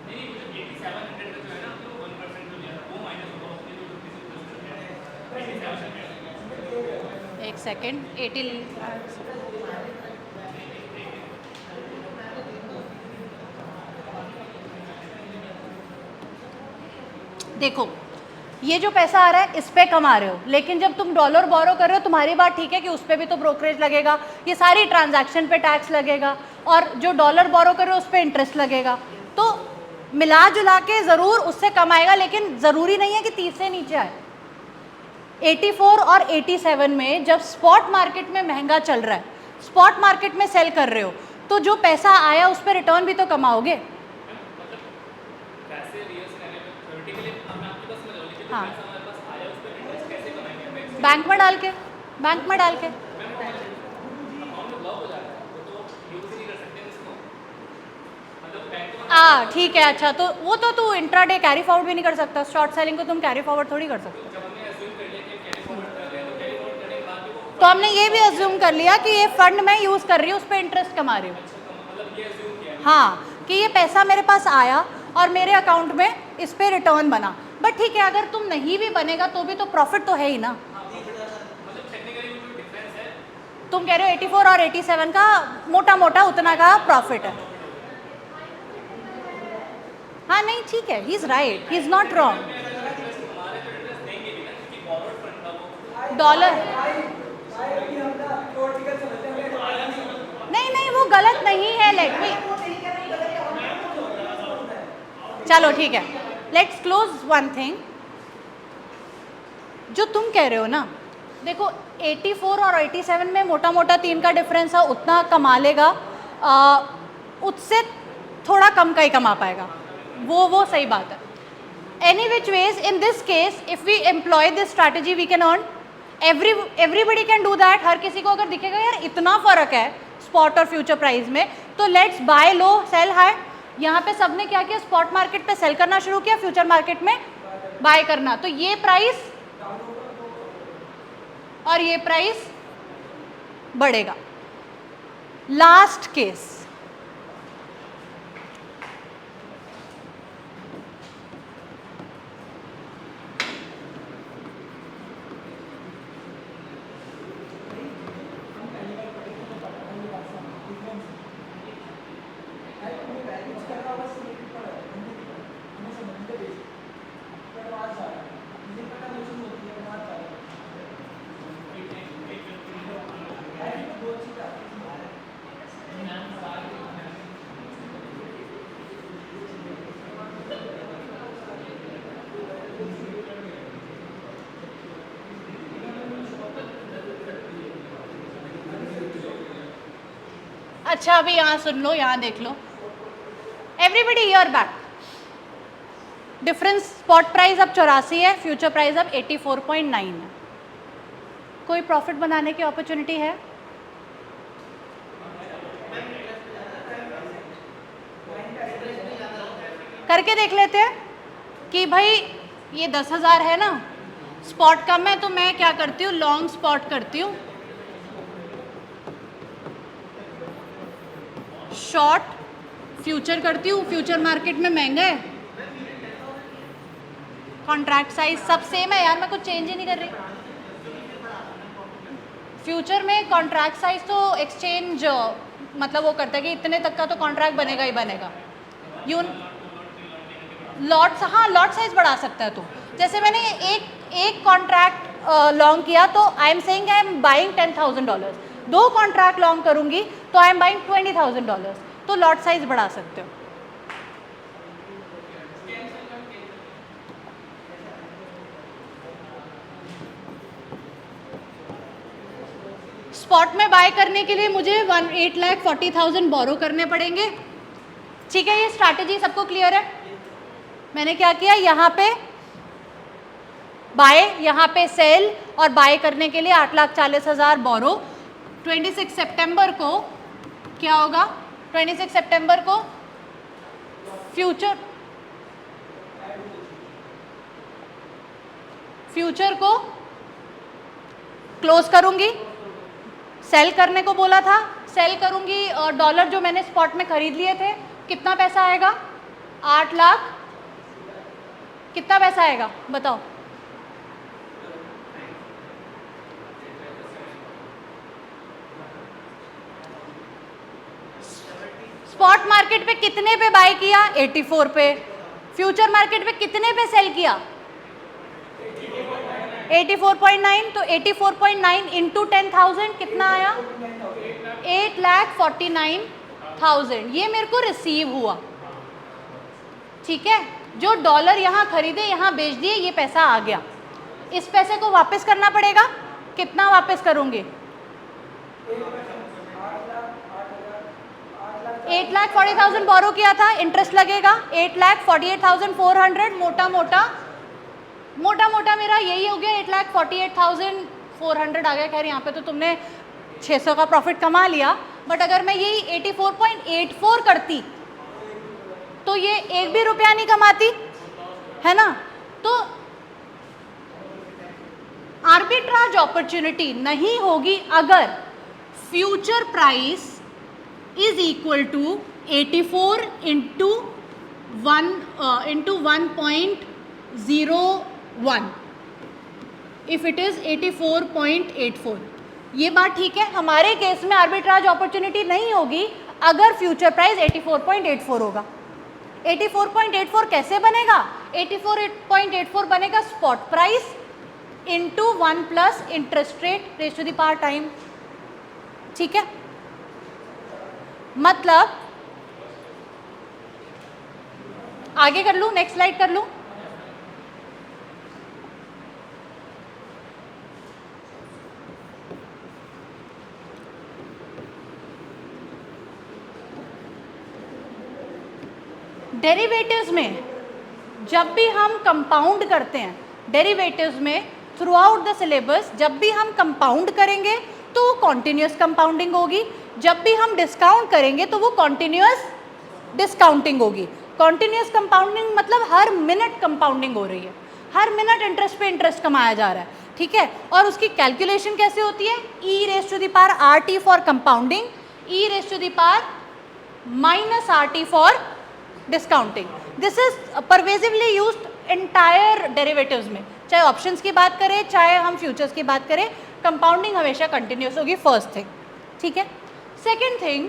नहीं वो जो 8700 का जो है ना आपने वो 1% जो लिया था वो माइनस होगा, उसके जो 50 से प्लस कर दिया 8700। एक सेकेंड 80 देखो ये जो पैसा आ रहा है इस पे कमा रहे हो, लेकिन जब तुम डॉलर बोरो कर रहे हो तुम्हारी बात ठीक है कि उस पे भी तो ब्रोकरेज लगेगा, ये सारी ट्रांजैक्शन पे टैक्स लगेगा, और जो डॉलर बोरो कर रहे हो उस पे इंटरेस्ट लगेगा, तो मिला जुला के ज़रूर उससे कमाएगा, लेकिन ज़रूरी नहीं है कि 30 से नीचे आए। 84 और 87 में जब स्पॉट मार्केट में महंगा चल रहा है, स्पॉट मार्केट में सेल कर रहे हो, तो जो पैसा आया उस पर रिटर्न भी तो कमाओगे। पैसे रियल से रहने में थ्योरेटिकली मैं आपकी बात समझ रहा हूँ, लेकिन जो हाँ। पैसा हमारे पास आया उस पर इंटरेस्ट कैसे कमाएंगे हम? बैंक में डाल के, बैंक में डाल के। अकाउंट में ब्लॉक हो जा रहा है, वो तो यूज ही नहीं कर सकते इसको, मतलब बैंक को ठीक है, अच्छा तो वो तो तू इंट्राडे कैरी फॉरवर्ड भी नहीं कर सकता, शॉर्ट सेलिंग को तुम कैरी फॉरवर्ड थोड़ी कर सकते हो। जब हमने अज्यूम कर लिया कि कैरी फॉरवर्ड कर रहे हैं तो कैरी फॉरवर्ड करने के बाद भी वो तो हमने ये भी अज्यूम कर लिया कि ये फंड मैं यूज़ कर रही हूँ, उस पर इंटरेस्ट कमा रही हूँ। मतलब ये अज्यूम किया है। हाँ, कि ये पैसा मेरे पास आया और मेरे अकाउंट में इस पे रिटर्न बना, बट ठीक है अगर तुम नहीं भी बनेगा तो भी तो प्रॉफिट तो है ही ना। मतलब टेक्निकली वो जो डिफरेंस है, तुम कह रहे हो 84 और 87 का मोटा मोटा उतना का प्रॉफिट है। हाँ नहीं ठीक है, he is right, he is not wrong. Dollar नहीं नहीं वो गलत नहीं है, लेट मी, चलो ठीक है, लेट्स क्लोज वन थिंग। जो तुम कह रहे हो ना, देखो 84 और 87 में मोटा मोटा 3 का डिफरेंस है, उतना कमा लेगा, उससे थोड़ा कम का ही कमा पाएगा, वो सही बात है। Any which ways in this case if we employ this strategy we can earn, everybody can do that. हर किसी को अगर दिखेगा यार इतना फर्क है स्पॉट और फ्यूचर प्राइस में, तो let's buy low sell high. यहाँ पे सबने क्या किया, स्पॉट मार्केट पे सेल करना शुरू किया, फ्यूचर मार्केट में बाय करना, तो ये प्राइस और ये प्राइस बढ़ेगा। लास्ट केस, अच्छा अभी यहाँ सुन लो, यहाँ देख लो, everybody year back difference, spot price अब 84 है, फ्यूचर प्राइस अब 84.9 है। कोई प्रॉफिट बनाने की अपॉर्चुनिटी है? करके देख लेते हैं कि भाई ये 10,000 है ना, स्पॉट कम है, तो मैं क्या करती हूँ, लॉन्ग स्पॉट करती हूँ, शॉर्ट फ्यूचर करती हूँ, फ्यूचर मार्केट में महंगा है, कॉन्ट्रैक्ट साइज सब सेम है यार, मैं कुछ चेंज ही नहीं कर रही। फ्यूचर में कॉन्ट्रैक्ट साइज तो एक्सचेंज मतलब वो करता है कि इतने तक का तो कॉन्ट्रैक्ट बनेगा ही बनेगा। लॉट, हाँ लॉट साइज बढ़ा सकता है तू, जैसे मैंने एक कॉन्ट्रैक्ट लॉन्ग किया तो I am saying I am buying $10,000, 2 contract long करूंगी तो आई एम बाइंग $20,000, तो लॉट साइज बढ़ा सकते हो। स्पॉट में बाय करने के लिए मुझे 8,40,000 बोरो करने पड़ेंगे, ठीक है, ये स्ट्रैटेजी सबको क्लियर है। मैंने क्या किया, यहाँ पे बाय, यहाँ पे सेल, और बाय करने के लिए 8,40,000 बोरो। 26 सितंबर को क्या होगा, 26 सितंबर को फ्यूचर को क्लोज करूंगी, सेल करने को बोला था, सेल करूंगी डॉलर जो मैंने स्पॉट में खरीद लिए थे, कितना पैसा आएगा? 8 लाख। कितना पैसा आएगा बताओ? स्पॉट मार्केट पे कितने पे बाय किया? 84 पे। फ्यूचर मार्केट पे कितने पे सेल किया? 84.9। तो 84.9 इंटू 10,000 कितना आया? 8,49,000। ये मेरे को रिसीव हुआ, ठीक है। जो डॉलर यहाँ खरीदे यहाँ बेच दिए, ये पैसा आ गया। इस पैसे को वापस करना पड़ेगा। कितना वापस करूंगी? 8,40,000 बोरो किया था, इंटरेस्ट लगेगा 8,48,400। मोटा मोटा मेरा यही हो गया, 8,48,400 आ गया। खैर यहाँ पे तो तुमने 600 का प्रॉफिट कमा लिया, बट अगर मैं यही 84.84 करती तो ये एक भी रुपया नहीं कमाती, है ना। तो आर्बिट्राज अपॉर्चुनिटी नहीं होगी अगर future price is equal to 84 into 1.01 if it is 84.84। ये बात ठीक है। हमारे केस में आर्बिट्राज अपॉर्चुनिटी नहीं होगी अगर फ्यूचर प्राइस 84.84 होगा। 84.84 कैसे बनेगा? 84.84 बनेगा spot price into 1 plus interest rate raise to the power time, ठीक है। मतलब आगे कर लूं, नेक्स्ट स्लाइड कर लूं। डेरिवेटिव्स में जब भी हम कंपाउंड करते हैं, डेरिवेटिव्स में थ्रू आउट द सिलेबस जब भी हम कंपाउंड करेंगे तो वो कॉन्टिन्यूस कंपाउंडिंग होगी, जब भी हम डिस्काउंट करेंगे तो वो कॉन्टिन्यूस डिस्काउंटिंग होगी। कॉन्टिन्यूस कंपाउंडिंग मतलब हर मिनट कंपाउंडिंग हो रही है, हर मिनट इंटरेस्ट पे इंटरेस्ट कमाया जा रहा है, ठीक है। और उसकी कैलकुलेशन कैसे होती है? E raise to the power r t for compounding, e raise to the power minus r t for discounting. This is pervasively used entire derivatives में, चाहे ऑप्शंस की बात करें चाहे हम फ्यूचर्स की बात करें, कंपाउंडिंग हमेशा कंटिन्यूस होगी, फर्स्ट थिंग, ठीक है। Second thing,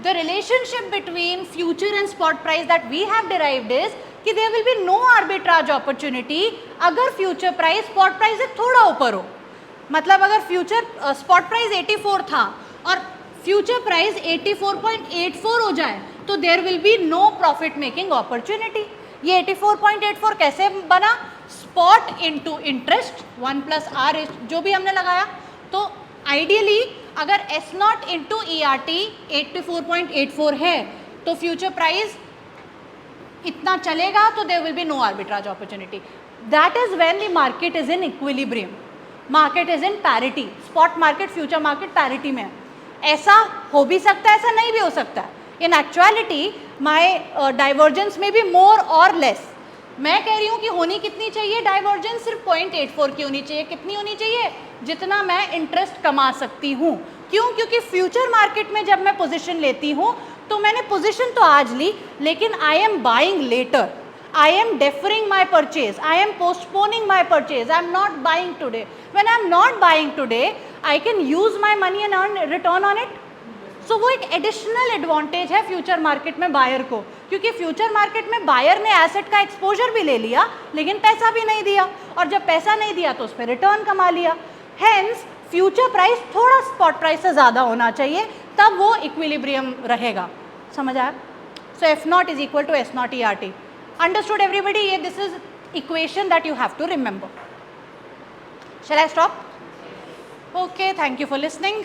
the relationship between future and spot price that we have derived is कि there will be no arbitrage opportunity अगर फ्यूचर प्राइस स्पॉट प्राइस से थोड़ा ऊपर हो। मतलब अगर फ्यूचर स्पॉट प्राइस 84 था और फ्यूचर प्राइस 84.84 हो जाए तो there will be no profit making opportunity. ये 84.84 कैसे बना? Spot into interest 1 plus R जो भी हमने लगाया। तो आइडियली अगर S naught into E are T 84.84 है तो फ्यूचर प्राइस इतना चलेगा तो there will be no arbitrage opportunity. That is when the market is in equilibrium, market is in parity. Spot market future market parity में है। ऐसा हो भी सकता है, ऐसा नहीं भी हो सकता है। इन एक्चुअलिटी माई डाइवर्जेंस में भी मोर और लेस। मैं कह रही हूँ कि होनी कितनी चाहिए डाइवर्जेंस? सिर्फ 0.84 की होनी चाहिए। कितनी होनी चाहिए? जितना मैं इंटरेस्ट कमा सकती हूँ। क्यों? क्योंकि फ्यूचर मार्केट में जब मैं पोजीशन लेती हूँ तो मैंने पोजीशन तो आज ली, लेकिन I am buying later, I am deferring my purchase, I am postponing my purchase, I am not buying today. When I am not buying today I can use my money and earn return on it. So वो एक additional advantage है future market में buyer को, क्योंकि future market में buyer ने asset का exposure भी ले लिया लेकिन पैसा भी नहीं दिया, और जब पैसा नहीं दिया तो उस पर रिटर्न कमा लिया। हेंस फ्यूचर प्राइस थोड़ा स्पॉट प्राइस से ज़्यादा होना चाहिए, तब वो इक्विलिब्रियम रहेगा। समझ आया? So F naught is equal to S naught e are t. Understood everybody? ये this is equation that you have to remember. Shall I stop? Okay, thank you for listening.